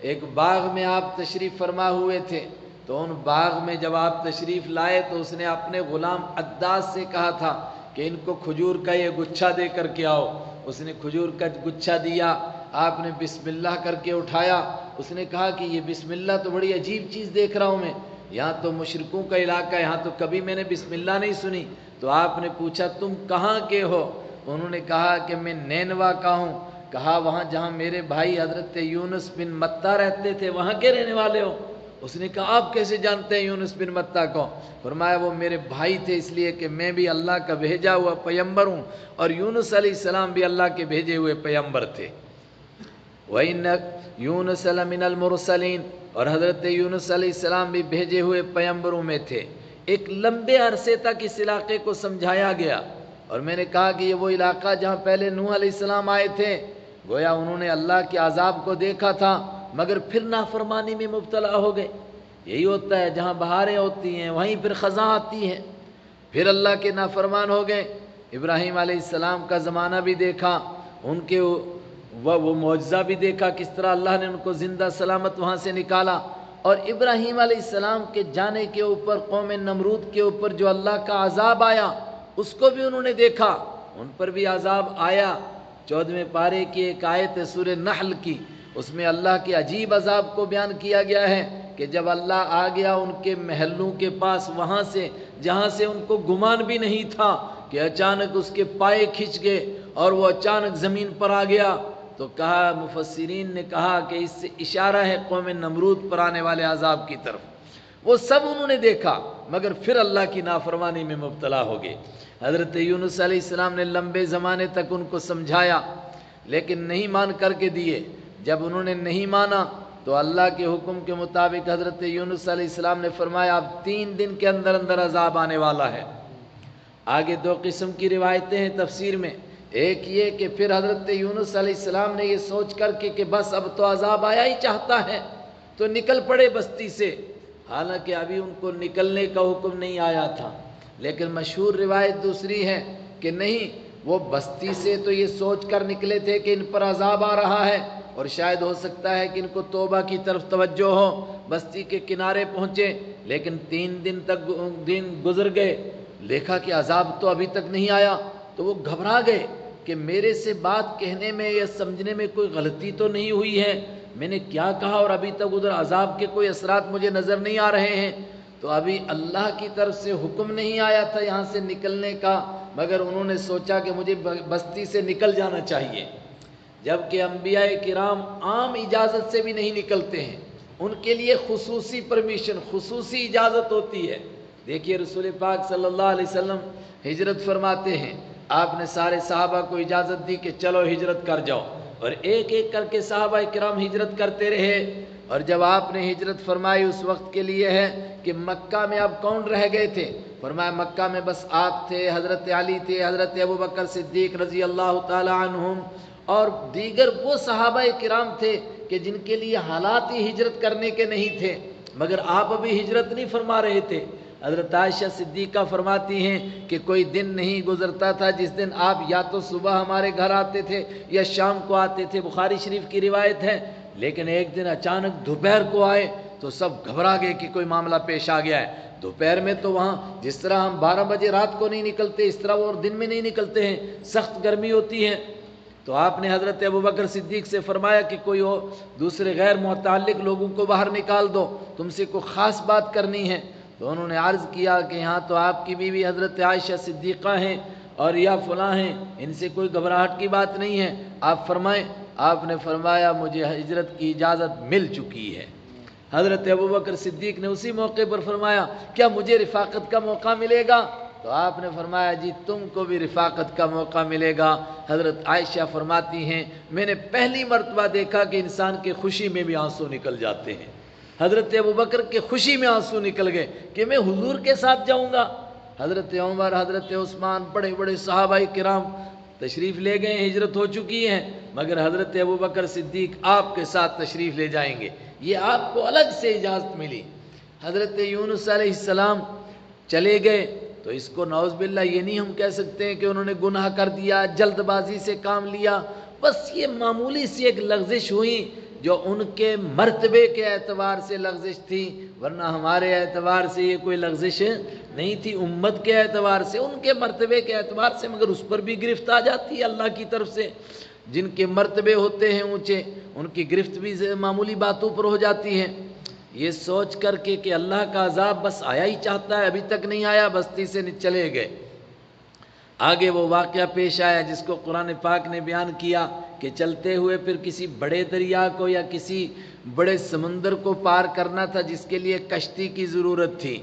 ایک باغ میں آپ تشریف فرما ہوئے تھے، تو ان باغ میں جب آپ تشریف لائے تو اس نے اپنے غلام عداس سے کہا تھا کہ ان کو کھجور کا یہ گچھا دے کر کے آؤ۔ اس نے کھجور کا گچھا دیا، آپ نے بسم اللہ کر کے اٹھایا، اس نے کہا کہ یہ بسم اللہ تو بڑی عجیب چیز دیکھ رہا ہوں میں، یہاں تو مشرکوں کا علاقہ ہے، یہاں تو کبھی میں نے بسم اللہ نہیں سنی۔ تو آپ نے پوچھا تم کہاں کے ہو؟ انہوں نے کہا کہ میں نینوا کا ہوں۔ کہا وہاں جہاں میرے بھائی حضرت یونس بن متہ رہتے تھے وہاں کے رہنے والے ہو؟ اس نے کہا آپ کیسے جانتے ہیں یونس بن متہ کو؟ فرمایا وہ میرے بھائی تھے، اس لیے کہ میں بھی اللہ کا بھیجا ہوا پیمبر ہوں، اور یونس علیہ السلام بھی اللہ کے بھیجے ہوئے پیمبر تھے۔ وَإِنَّ يُونُسَ لَمِنَ الْمُرْسَلِينَ، اور حضرت یونس علیہ السلام بھی بھیجے ہوئے پیمبروں میں تھے۔ ایک لمبے عرصے تک اس علاقے کو سمجھایا گیا، اور میں نے کہا کہ یہ وہ علاقہ جہاں پہلے نوح علیہ السلام آئے تھے، گویا انہوں نے اللہ کے عذاب کو دیکھا تھا مگر پھر نافرمانی میں مبتلا ہو گئے۔ یہی ہوتا ہے، جہاں بہاریں ہوتی ہیں وہیں پھر خزاں آتی ہیں، پھر اللہ کے نافرمان ہو گئے۔ ابراہیم علیہ السلام کا زمانہ بھی دیکھا، ان کے وہ معجزہ بھی دیکھا، کس طرح اللہ نے ان کو زندہ سلامت وہاں سے نکالا، اور ابراہیم علیہ السلام کے جانے کے اوپر قوم نمرود کے اوپر جو اللہ کا عذاب آیا اس کو بھی انہوں نے دیکھا، ان پر بھی عذاب آیا۔ 14ویں پارے کی ایک آیت ہے سورہ نحل کی، اس میں اللہ کے عجیب عذاب کو بیان کیا گیا ہے کہ جب اللہ آ گیا ان کے محلوں کے پاس، وہاں سے جہاں سے ان کو گمان بھی نہیں تھا، کہ اچانک اس کے پائے کھنچ گئے اور وہ اچانک زمین پر آ گیا، تو کہا مفسرین نے کہا کہ اس سے اشارہ ہے قوم نمرود پر آنے والے عذاب کی طرف۔ وہ سب انہوں نے دیکھا مگر پھر اللہ کی نافرمانی میں مبتلا ہو گئے۔ حضرت یونس علیہ السلام نے لمبے زمانے تک ان کو سمجھایا لیکن نہیں مان کر کے دیے۔ جب انہوں نے نہیں مانا تو اللہ کے حکم کے مطابق حضرت یونس علیہ السلام نے فرمایا اب 3 دن کے اندر اندر عذاب آنے والا ہے۔ آگے 2 قسم کی روایتیں ہیں تفسیر میں، ایک یہ کہ پھر حضرت یونس علیہ السلام نے یہ سوچ کر کے کہ بس اب تو عذاب آیا ہی چاہتا ہے تو نکل پڑے بستی سے، حالانکہ ابھی ان کو نکلنے کا حکم نہیں آیا تھا، لیکن مشہور روایت دوسری ہے کہ نہیں، وہ بستی سے تو یہ سوچ کر نکلے تھے کہ ان پر عذاب آ رہا ہے اور شاید ہو سکتا ہے کہ ان کو توبہ کی طرف توجہ ہو، بستی کے کنارے پہنچے، لیکن 3 دن گزر گئے، دیکھا کہ عذاب تو ابھی تک نہیں آیا، تو وہ گھبرا گئے کہ میرے سے بات کہنے میں یا سمجھنے میں کوئی غلطی تو نہیں ہوئی ہے، میں نے کیا کہا اور ابھی تک ادھر عذاب کے کوئی اثرات مجھے نظر نہیں آ رہے ہیں۔ تو ابھی اللہ کی طرف سے حکم نہیں آیا تھا یہاں سے نکلنے کا، مگر انہوں نے سوچا کہ مجھے بستی سے نکل جانا چاہیے، جبکہ انبیاء کرام عام اجازت سے بھی نہیں نکلتے ہیں، ان کے لیے خصوصی پرمیشن، خصوصی اجازت ہوتی ہے۔ دیکھیے رسول پاک صلی اللہ علیہ وسلم ہجرت فرماتے ہیں، آپ نے سارے صحابہ کو اجازت دی کہ چلو ہجرت کر جاؤ، اور ایک ایک کر کے صحابہ کرام ہجرت کرتے رہے۔ اور جب آپ نے ہجرت فرمائی اس وقت کے لیے ہے کہ مکہ میں اب کون رہ گئے تھے؟ فرمایا مکہ میں بس آپ تھے، حضرت علی تھے، حضرت ابوبکر صدیق رضی اللہ تعالی عنہم اور دیگر وہ صحابہ کرام تھے کہ جن کے لیے حالات ہی ہجرت کرنے کے نہیں تھے، مگر آپ ابھی ہجرت نہیں فرما رہے تھے۔ حضرت عائشہ صدیقہ فرماتی ہیں کہ کوئی دن نہیں گزرتا تھا جس دن آپ یا تو صبح ہمارے گھر آتے تھے یا شام کو آتے تھے، بخاری شریف کی روایت ہے، لیکن ایک دن اچانک دوپہر کو آئے تو سب گھبرا گئے کہ کوئی معاملہ پیش آ گیا ہے۔ دوپہر میں تو وہاں جس طرح ہم 12 بجے رات کو نہیں نکلتے اس طرح وہ اور دن میں نہیں نکلتے ہیں، سخت گرمی ہوتی ہے۔ تو آپ نے حضرت ابوبکر صدیق سے فرمایا کہ کوئی اور دوسرے غیر متعلق لوگوں کو باہر نکال دو، تم سے کوئی خاص بات کرنی ہے۔ تو انہوں نے عرض کیا کہ یہاں تو آپ کی بیوی حضرت عائشہ صدیقہ ہیں اور یا فلاں ہیں، ان سے کوئی گھبراہٹ کی بات نہیں ہے، آپ فرمائیں۔ آپ نے فرمایا مجھے ہجرت کی اجازت مل چکی ہے۔ حضرت ابوبکر صدیق نے اسی موقع پر فرمایا کیا مجھے رفاقت کا موقع ملے گا؟ تو آپ نے فرمایا جی تم کو بھی رفاقت کا موقع ملے گا۔ حضرت عائشہ فرماتی ہیں میں نے پہلی مرتبہ دیکھا کہ انسان کی خوشی میں بھی آنسو نکل جاتے ہیں۔ حضرت ابوبکر کے خوشی میں آنسو نکل گئے کہ میں حضور کے ساتھ جاؤں گا۔ حضرت عمر، حضرت عثمان، بڑے بڑے صحابہ کرام تشریف لے گئے، ہجرت ہو چکی ہے، مگر حضرت ابوبکر صدیق آپ کے ساتھ تشریف لے جائیں گے، یہ آپ کو الگ سے اجازت ملی۔ حضرت یونس علیہ السلام چلے گئے تو اس کو نعوذ باللہ یہ نہیں ہم کہہ سکتے ہیں کہ انہوں نے گناہ کر دیا، جلد بازی سے کام لیا، بس یہ معمولی سی ایک لغزش ہوئی جو ان کے مرتبے کے اعتبار سے لغزش تھی، ورنہ ہمارے اعتبار سے یہ کوئی لغزش نہیں تھی، امت کے اعتبار سے، ان کے مرتبے کے اعتبار سے، مگر اس پر بھی گرفت آ جاتی ہے اللہ کی طرف سے۔ جن کے مرتبے ہوتے ہیں اونچے ان کی گرفت بھی معمولی باتوں پر ہو جاتی ہے۔ یہ سوچ کر کے کہ اللہ کا عذاب بس آیا ہی چاہتا ہے، ابھی تک نہیں آیا، بستی سے چلے گئے۔ آگے وہ واقعہ پیش آیا جس کو قرآن پاک نے بیان کیا کہ چلتے ہوئے پھر کسی بڑے دریا کو یا کسی بڑے سمندر کو پار کرنا تھا جس کے لیے کشتی کی ضرورت تھی۔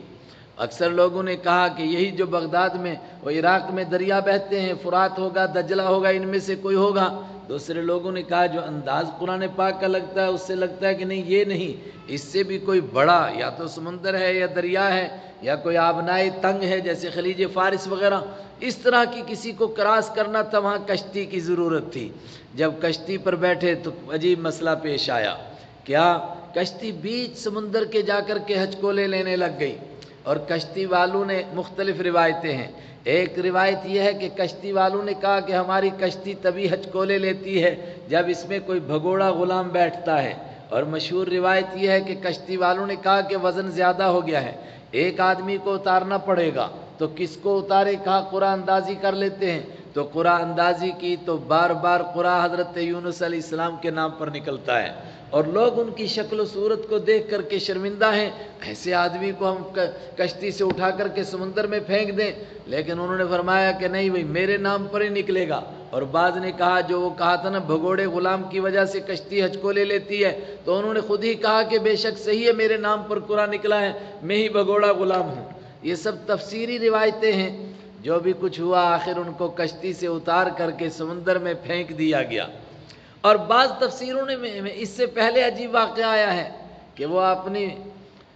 اکثر لوگوں نے کہا کہ یہی جو بغداد میں و عراق میں دریا بہتے ہیں، فرات ہوگا، دجلہ ہوگا، ان میں سے کوئی ہوگا۔ دوسرے لوگوں نے کہا جو انداز قرآن پاک کا لگتا ہے اس سے لگتا ہے کہ نہیں یہ نہیں، اس سے بھی کوئی بڑا یا تو سمندر ہے یا دریا ہے یا کوئی آبنائے تنگ ہے جیسے خلیج فارس وغیرہ، اس طرح کی کسی کو کراس کرنا تھا، وہاں کشتی کی ضرورت تھی۔ جب کشتی پر بیٹھے تو عجیب مسئلہ پیش آیا، کیا کشتی بیچ سمندر کے جا کر کے ہچکولے لینے لگ گئی، اور کشتی والوں نے مختلف روایتیں ہیں۔ ایک روایت یہ ہے کہ کشتی والوں نے کہا کہ ہماری کشتی تبھی ہچکولے لیتی ہے جب اس میں کوئی بھگوڑا غلام بیٹھتا ہے، اور مشہور روایت یہ ہے کہ کشتی والوں نے کہا کہ وزن زیادہ ہو گیا ہے، ایک آدمی کو اتارنا پڑے گا، تو کس کو اتارے؟ کہا قرآن اندازی کر لیتے ہیں، تو قرآن اندازی کی تو بار بار قرآن حضرت یونس علیہ السلام کے نام پر نکلتا ہے، اور لوگ ان کی شکل و صورت کو دیکھ کر کے شرمندہ ہیں، ایسے آدمی کو ہم کشتی سے اٹھا کر کے سمندر میں پھینک دیں، لیکن انہوں نے فرمایا کہ نہیں بھئی میرے نام پر ہی نکلے گا۔ اور بعض نے کہا جو وہ کہا تھا نا بھگوڑے غلام کی وجہ سے کشتی ہچکولے لیتی ہے، تو انہوں نے خود ہی کہا کہ بے شک صحیح ہے، میرے نام پر قرآن نکلا ہے، میں ہی بھگوڑا غلام ہوں۔ یہ سب تفسیری روایتیں ہیں، جو بھی کچھ ہوا آخر ان کو کشتی سے اتار کر کے سمندر میں پھینک دیا گیا۔ اور بعض تفسیروں میں اس سے پہلے عجیب واقعہ آیا ہے کہ وہ اپنی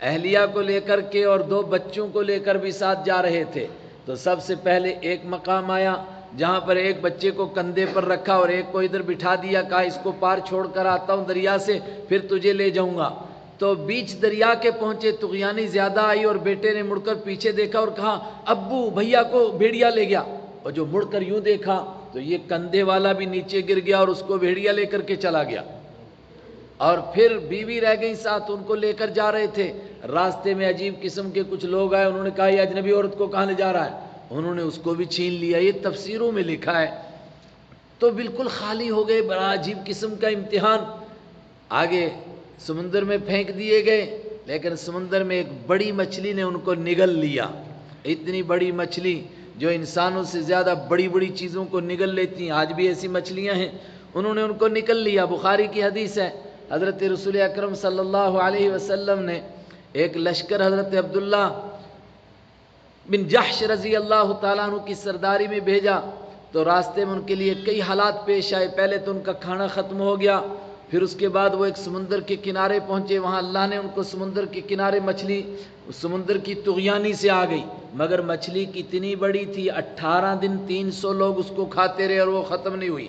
اہلیہ کو لے کر کے اور 2 بچوں کو لے کر بھی ساتھ جا رہے تھے، تو سب سے پہلے ایک مقام آیا جہاں پر ایک بچے کو کندھے پر رکھا اور ایک کو ادھر بٹھا دیا، کہا اس کو پار چھوڑ کر آتا ہوں دریا سے پھر تجھے لے جاؤں گا۔ تو بیچ دریا کے پہنچے، طغیانی زیادہ آئی اور بیٹے نے مڑ کر پیچھے دیکھا اور کہا ابو بھیا کو بھیڑیا لے گیا، اور جو مڑ کر یوں دیکھا تو یہ کندھے والا بھی نیچے گر گیا اور اس کو بھیڑیا لے کر کے چلا گیا۔ اور پھر بیوی رہ گئی ساتھ، ان کو لے کر جا رہے تھے، راستے میں عجیب قسم کے کچھ لوگ آئے، انہوں نے کہا یہ اجنبی عورت کو کہاں لے جا رہا ہے، انہوں نے اس کو بھی چھین لیا۔ یہ تفسیروں میں لکھا ہے، تو بالکل خالی ہو گئے، بڑا عجیب قسم کا امتحان۔ آگے سمندر میں پھینک دیے گئے، لیکن سمندر میں ایک بڑی مچھلی نے ان کو نگل لیا، اتنی بڑی مچھلی جو انسانوں سے زیادہ بڑی بڑی چیزوں کو نگل لیتی ہیں، آج بھی ایسی مچھلیاں ہیں، انہوں نے ان کو نگل لیا۔ بخاری کی حدیث ہے، حضرت رسول اکرم صلی اللہ علیہ وسلم نے ایک لشکر حضرت عبداللہ بن جحش رضی اللہ تعالیٰ عنہ کی سرداری میں بھیجا، تو راستے میں ان کے لیے کئی حالات پیش آئے. پہلے تو ان کا کھانا ختم ہو گیا، پھر اس کے بعد وہ ایک سمندر کے کنارے پہنچے. وہاں اللہ نے ان کو سمندر کے کنارے مچھلی سمندر کی طغیانی سے آ گئی، مگر مچھلی کتنی بڑی تھی، 18 دن 300 لوگ اس کو کھاتے رہے اور وہ ختم نہیں ہوئی.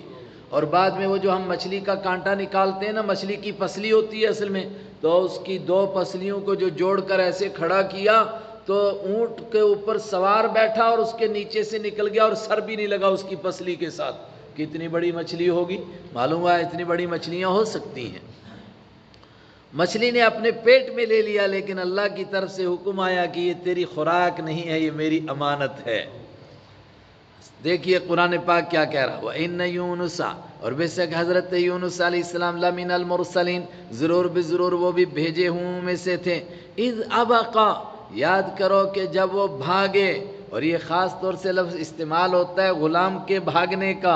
اور بعد میں وہ جو ہم مچھلی کا کانٹا نکالتے ہیں نا، مچھلی کی پسلی ہوتی ہے اصل میں، تو اس کی 2 پسلیوں کو جو جوڑ کر ایسے کھڑا کیا تو اونٹ کے اوپر سوار بیٹھا اور اس کے نیچے سے نکل گیا اور سر بھی نہیں لگا اس کی پسلی کے ساتھ. کتنی بڑی مچھلی ہوگی، معلوم ہوا اتنی بڑی مچھلیاں ہو سکتی ہیں. مچھلی نے اپنے پیٹ میں لے لیا، لیکن اللہ کی طرف سے حکم آیا کہ یہ تیری خوراک نہیں ہے، یہ میری امانت ہے. دیکھیے قرآن پاک کیا کہہ رہا. وَإِنَّ يُونُسَ، اور بے شک حضرت یونس علیہ السلام، لَمِنَ الْمُرْسَلِينَ، ضرور بضرور وہ بھی بھیجے ہوں میں سے تھے. اِذْ أَبَقَ، یاد کرو کہ جب وہ بھاگے. اور یہ خاص طور سے لفظ استعمال ہوتا ہے غلام کے بھاگنے کا،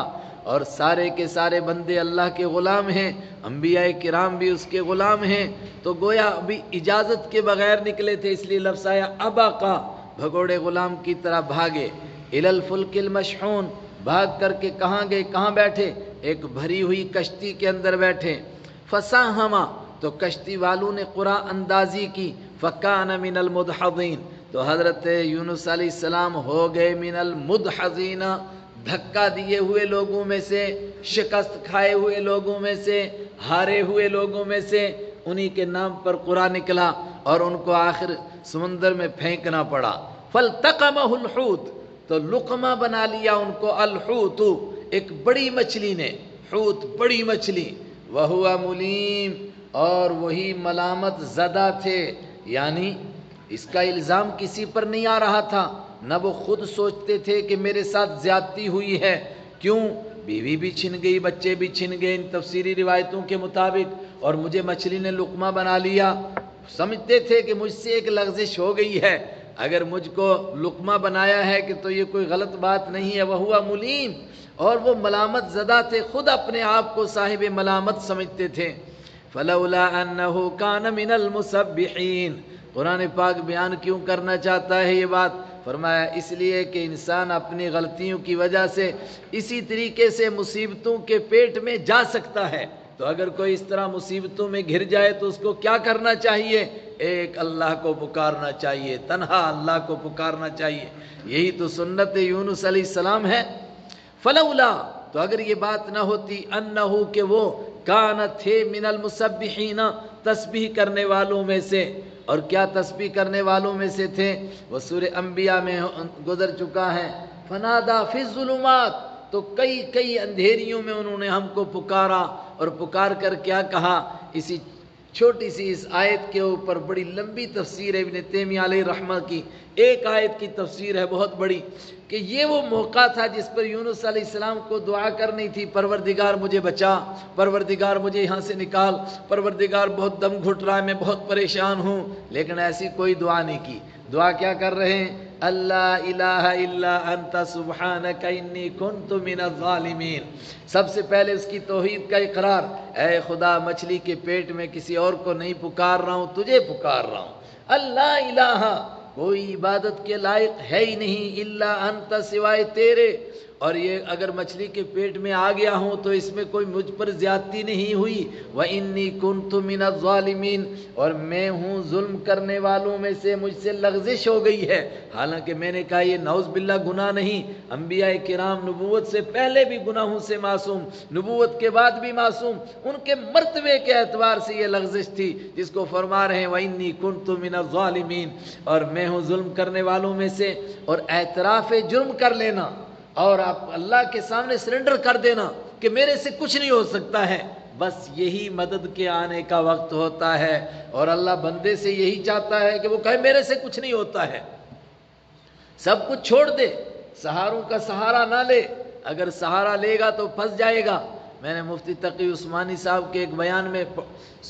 اور سارے کے سارے بندے اللہ کے غلام ہیں، انبیاء کرام بھی اس کے غلام ہیں. تو گویا ابھی اجازت کے بغیر نکلے تھے، اس لیے لفظ آیا ابقا، بھگوڑے غلام کی طرح بھاگے. الی الفلک المشحون، بھاگ کر کے کہاں گئے، کہاں بیٹھے، ایک بھری ہوئی کشتی کے اندر بیٹھے. فساہما، تو کشتی والوں نے قرآن اندازی کی. فکان من المدحضین، تو حضرت یونس علیہ السلام ہو گئے من المدحضین، دھکا دیے ہوئے لوگوں میں سے، شکست کھائے ہوئے لوگوں میں سے، ہارے ہوئے لوگوں میں سے. انہی کے نام پر قرآن نکلا اور ان کو آخر سمندر میں پھینکنا پڑا. فالتقمہ الحوت، تو لقمہ بنا لیا ان کو الحوت، ایک بڑی مچھلی نے. حوت بڑی مچھلی. وہو ملیم، اور وہی ملامت زدہ تھے، یعنی اس کا الزام کسی پر نہیں آ رہا تھا، نہ وہ خود سوچتے تھے کہ میرے ساتھ زیادتی ہوئی ہے. کیوں؟ بیوی بھی چھن گئی، بچے بھی چھن گئے ان تفسیری روایتوں کے مطابق، اور مجھے مچھلی نے لقمہ بنا لیا. سمجھتے تھے کہ مجھ سے ایک لغزش ہو گئی ہے، اگر مجھ کو لقمہ بنایا ہے کہ تو یہ کوئی غلط بات نہیں ہے. وہو ملیم، اور وہ ملامت زدہ تھے، خود اپنے آپ کو صاحب ملامت سمجھتے تھے. فلولا انہ کان من المسبحین، قرآن پاک بیان کیوں کرنا چاہتا ہے یہ بات؟ فرمایا اس لیے کہ انسان اپنی غلطیوں کی وجہ سے اسی طریقے سے مصیبتوں کے پیٹ میں جا سکتا ہے. تو اگر کوئی اس طرح مصیبتوں میں گھر جائے تو اس کو کیا کرنا چاہیے؟ ایک اللہ کو پکارنا چاہیے، تنہا اللہ کو پکارنا چاہیے. یہی تو سنت یونس علیہ السلام ہے. فلولا، تو اگر یہ بات نہ ہوتی، انہو کہ وہ، کان تھے من المسبحین، تسبیح کرنے والوں میں سے. اور کیا تسبیح کرنے والوں میں سے تھے؟ وہ سورہ انبیاء میں گزر چکا ہے. فنادا فی الظلمات، تو کئی اندھیریوں میں انہوں نے ہم کو پکارا. اور پکار کر کیا کہا؟ اسی چھوٹی سی اس آیت کے اوپر بڑی لمبی تفسیر ہے ابن تیمیہ علیہ رحمہ کی. ایک آیت کی تفسیر ہے بہت بڑی، کہ یہ وہ موقع تھا جس پر یونس علیہ السلام کو دعا کرنی تھی، پروردگار مجھے بچا، پروردگار مجھے یہاں سے نکال، پروردگار بہت دم گھٹ رہا ہے، میں بہت پریشان ہوں. لیکن ایسی کوئی دعا نہیں کی. دعا کیا کر رہے ہیں؟ اللہ الہ الا انت سبحانک انی کنت من الظالمین. سب سے پہلے اس کی توحید کا اقرار، اے خدا مچھلی کے پیٹ میں کسی اور کو نہیں پکار رہا ہوں، تجھے پکار رہا ہوں. اللہ الہ، کوئی عبادت کے لائق ہے ہی نہیں، الا انت، سوائے تیرے. اور یہ اگر مچھلی کے پیٹ میں آ گیا ہوں تو اس میں کوئی مجھ پر زیادتی نہیں ہوئی. وَإِنِّي كُنْتُ مِنَ الظَّالِمِينَ، اور میں ہوں ظلم کرنے والوں میں سے، مجھ سے لغزش ہو گئی ہے. حالانکہ میں نے کہا یہ نعوذ باللہ گناہ نہیں. انبیاء کرام نبوت سے پہلے بھی گناہوں سے معصوم، نبوت کے بعد بھی معصوم. ان کے مرتبے کے اعتبار سے یہ لغزش تھی جس کو فرما رہے ہیں وَإِنِّي كُنْتُ مِنَ الظَّالِمِينَ، اور میں ہوں ظلم کرنے والوں میں سے. اور اعتراف جرم کر لینا اور آپ اللہ کے سامنے سرنڈر کر دینا کہ میرے سے کچھ نہیں ہو سکتا ہے، بس یہی مدد کے آنے کا وقت ہوتا ہے. اور اللہ بندے سے یہی چاہتا ہے کہ وہ کہے میرے سے کچھ نہیں ہوتا ہے، سب کچھ چھوڑ دے، سہاروں کا سہارا نہ لے. اگر سہارا لے گا تو پھنس جائے گا. میں نے مفتی تقی عثمانی صاحب کے ایک بیان میں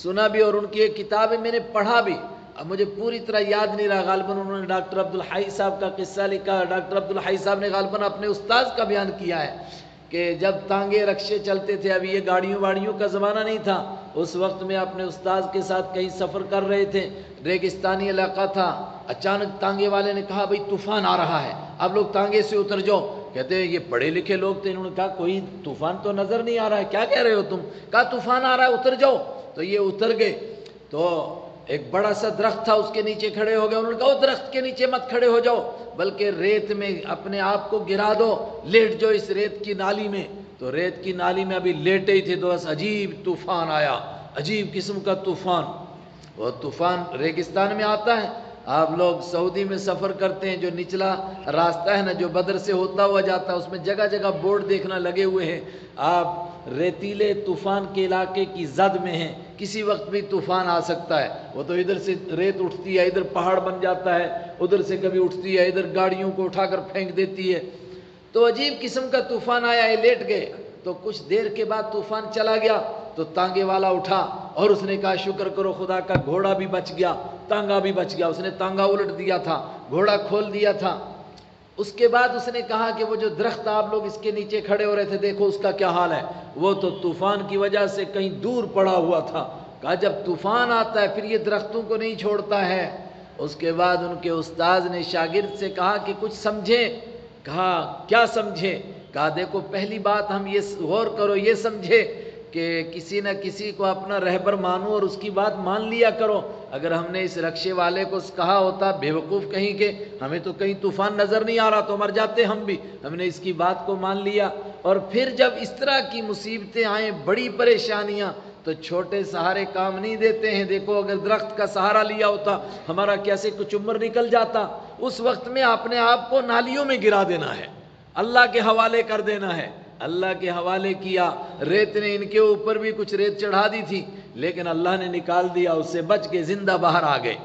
سنا بھی، اور ان کی ایک کتاب میں نے پڑھا بھی. اب مجھے پوری طرح یاد نہیں رہا، غالباً انہوں نے ڈاکٹر عبدالحی صاحب کا قصہ لکھا. ڈاکٹر عبدالحی صاحب نے غالباً اپنے استاذ کا بیان کیا ہے کہ جب تانگے رکشے چلتے تھے، ابھی یہ گاڑیوں کا زمانہ نہیں تھا، اس وقت میں اپنے استاذ کے ساتھ کہیں سفر کر رہے تھے، ریگستانی علاقہ تھا. اچانک تانگے والے نے کہا بھئی طوفان آ رہا ہے، اب لوگ تانگے سے اتر جاؤ. کہتے ہیں یہ پڑھے لکھے لوگ تھے، انہوں نے کہا کوئی طوفان تو نظر نہیں آ رہا ہے، کیا کہہ رہے ہو تم؟ کہا طوفان آ رہا ہے، اتر جاؤ۔ تو یہ اتر گئے، تو ایک بڑا سا درخت تھا، اس کے نیچے کھڑے ہو گئے۔ انہوں نے کہا وہ درخت کے نیچے مت کھڑے ہو جاؤ، بلکہ ریت میں اپنے آپ کو گرا دو، لیٹ جاؤ اس ریت کی نالی میں۔ تو ریت کی نالی میں ابھی لیٹے ہی تھے تو بس عجیب طوفان آیا، عجیب قسم کا طوفان۔ وہ طوفان ریگستان میں آتا ہے، آپ لوگ سعودی میں سفر کرتے ہیں، جو نچلا راستہ ہے نا جو بدر سے ہوتا ہوا جاتا ہے، اس میں جگہ جگہ بورڈ دیکھنا لگے ہوئے ہیں، آپ ریتیلے طوفان کے علاقے کی زد میں ہیں، کسی وقت بھی طوفان آ سکتا ہے۔ وہ تو ادھر سے ریت اٹھتی ہے، ادھر پہاڑ بن جاتا ہے، ادھر سے کبھی اٹھتی ہے، ادھر گاڑیوں کو اٹھا کر پھینک دیتی ہے۔ تو عجیب قسم کا طوفان آیا، یہ لیٹ گئے۔ تو کچھ دیر کے بعد طوفان چلا گیا تو تانگے والا اٹھا اور اس نے کہا شکر کرو خدا کا، گھوڑا بھی بچ گیا، تانگا بھی بچ گیا۔ اس نے تانگا الٹ دیا تھا، گھوڑا کھول دیا تھا۔ اس کے بعد اس نے کہا کہ وہ جو درخت آپ لوگ اس کے نیچے کھڑے ہو رہے تھے، دیکھو اس کا کیا حال ہے، وہ تو طوفان کی وجہ سے کہیں دور پڑا ہوا تھا۔ کہا جب طوفان آتا ہے پھر یہ درختوں کو نہیں چھوڑتا ہے۔ اس کے بعد ان کے استاذ نے شاگرد سے کہا کہ کچھ سمجھے؟ کہا کیا سمجھے؟ کہا دیکھو پہلی بات ہم یہ غور کرو، یہ سمجھے کہ کسی نہ کسی کو اپنا رہبر مانو اور اس کی بات مان لیا کرو۔ اگر ہم نے اس رکشے والے کو کہا ہوتا بے وقوف کہیں کہ ہمیں تو کہیں طوفان نظر نہیں آ رہا تو مر جاتے ہم بھی، ہم نے اس کی بات کو مان لیا۔ اور پھر جب اس طرح کی مصیبتیں آئیں، بڑی پریشانیاں، تو چھوٹے سہارے کام نہیں دیتے ہیں۔ دیکھو اگر درخت کا سہارا لیا ہوتا ہمارا کیسے کچھ عمر نکل جاتا۔ اس وقت میں اپنے آپ کو نالیوں میں گرا دینا ہے، اللہ کے حوالے کر دینا ہے۔ اللہ کے حوالے کیا، ریت نے ان کے اوپر بھی کچھ ریت چڑھا دی تھی لیکن اللہ نے نکال دیا، اس سے بچ کے زندہ باہر آ گئے۔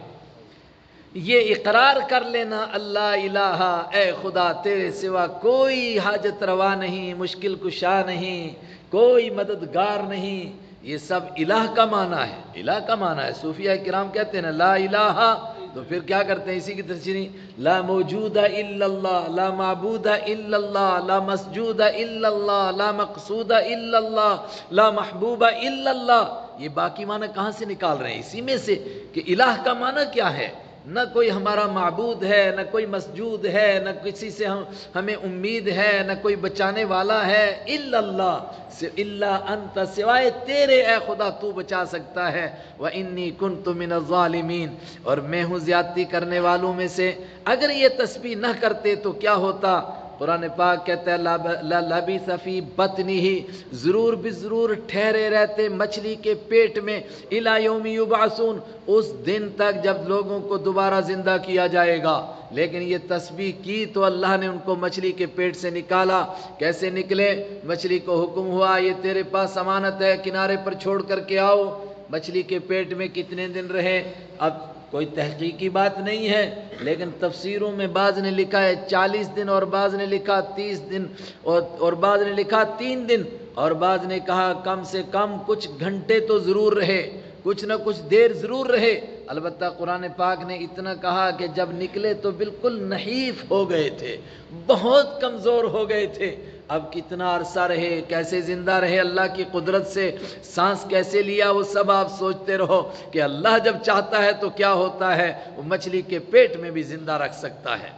یہ اقرار کر لینا اللہ الہ، اے خدا تیرے سوا کوئی حاجت روا نہیں، مشکل کشا نہیں، کوئی مددگار نہیں، یہ سب الہ کا معنی ہے، الہ کا معنی ہے۔ صوفیہ کرام کہتے ہیں نا لا الہ، تو پھر کیا کرتے ہیں اسی کی تفسیر، لا موجود الا اللہ، لا معبود الا اللہ، لا مسجود الا اللہ، لا مقصود الا اللہ، لا محبوب الا اللہ۔ یہ باقی معنی کہاں سے نکال رہے ہیں؟ اسی میں سے کہ الہ کا معنی کیا ہے؟ نہ کوئی ہمارا معبود ہے، نہ کوئی مسجود ہے، نہ کسی سے ہمیں امید ہے، نہ کوئی بچانے والا ہے، الا اللہ، الا انت، سوائے تیرے اے خدا تو بچا سکتا ہے۔ وانی کنت من الظالمین، اور میں ہوں زیادتی کرنے والوں میں سے۔ اگر یہ تسبیح نہ کرتے تو کیا ہوتا؟ قرآن پاک کہتا ہے لبث فی بطنہ، ضرور بضرور ٹھہرے رہتے مچھلی کے پیٹ میں، الی یوم یبعثون، اس دن تک جب لوگوں کو دوبارہ زندہ کیا جائے گا۔ لیکن یہ تسبیح کی تو اللہ نے ان کو مچھلی کے پیٹ سے نکالا۔ کیسے نکلے؟ مچھلی کو حکم ہوا یہ تیرے پاس امانت ہے، کنارے پر چھوڑ کر کے آؤ۔ مچھلی کے پیٹ میں کتنے دن رہے؟ اب کوئی تحقیقی بات نہیں ہے لیکن تفسیروں میں بعض نے لکھا ہے 40 دن، اور بعض نے لکھا 30 دن، اور بعض نے لکھا 3 دن، اور بعض نے کہا کم سے کم کچھ گھنٹے تو ضرور رہے، کچھ نہ کچھ دیر ضرور رہے۔ البتہ قرآن پاک نے اتنا کہا کہ جب نکلے تو بالکل نحیف ہو گئے تھے، بہت کمزور ہو گئے تھے۔ اب کتنا عرصہ رہے، کیسے زندہ رہے، اللہ کی قدرت سے سانس کیسے لیا، وہ سب آپ سوچتے رہو کہ اللہ جب چاہتا ہے تو کیا ہوتا ہے، وہ مچھلی کے پیٹ میں بھی زندہ رکھ سکتا ہے۔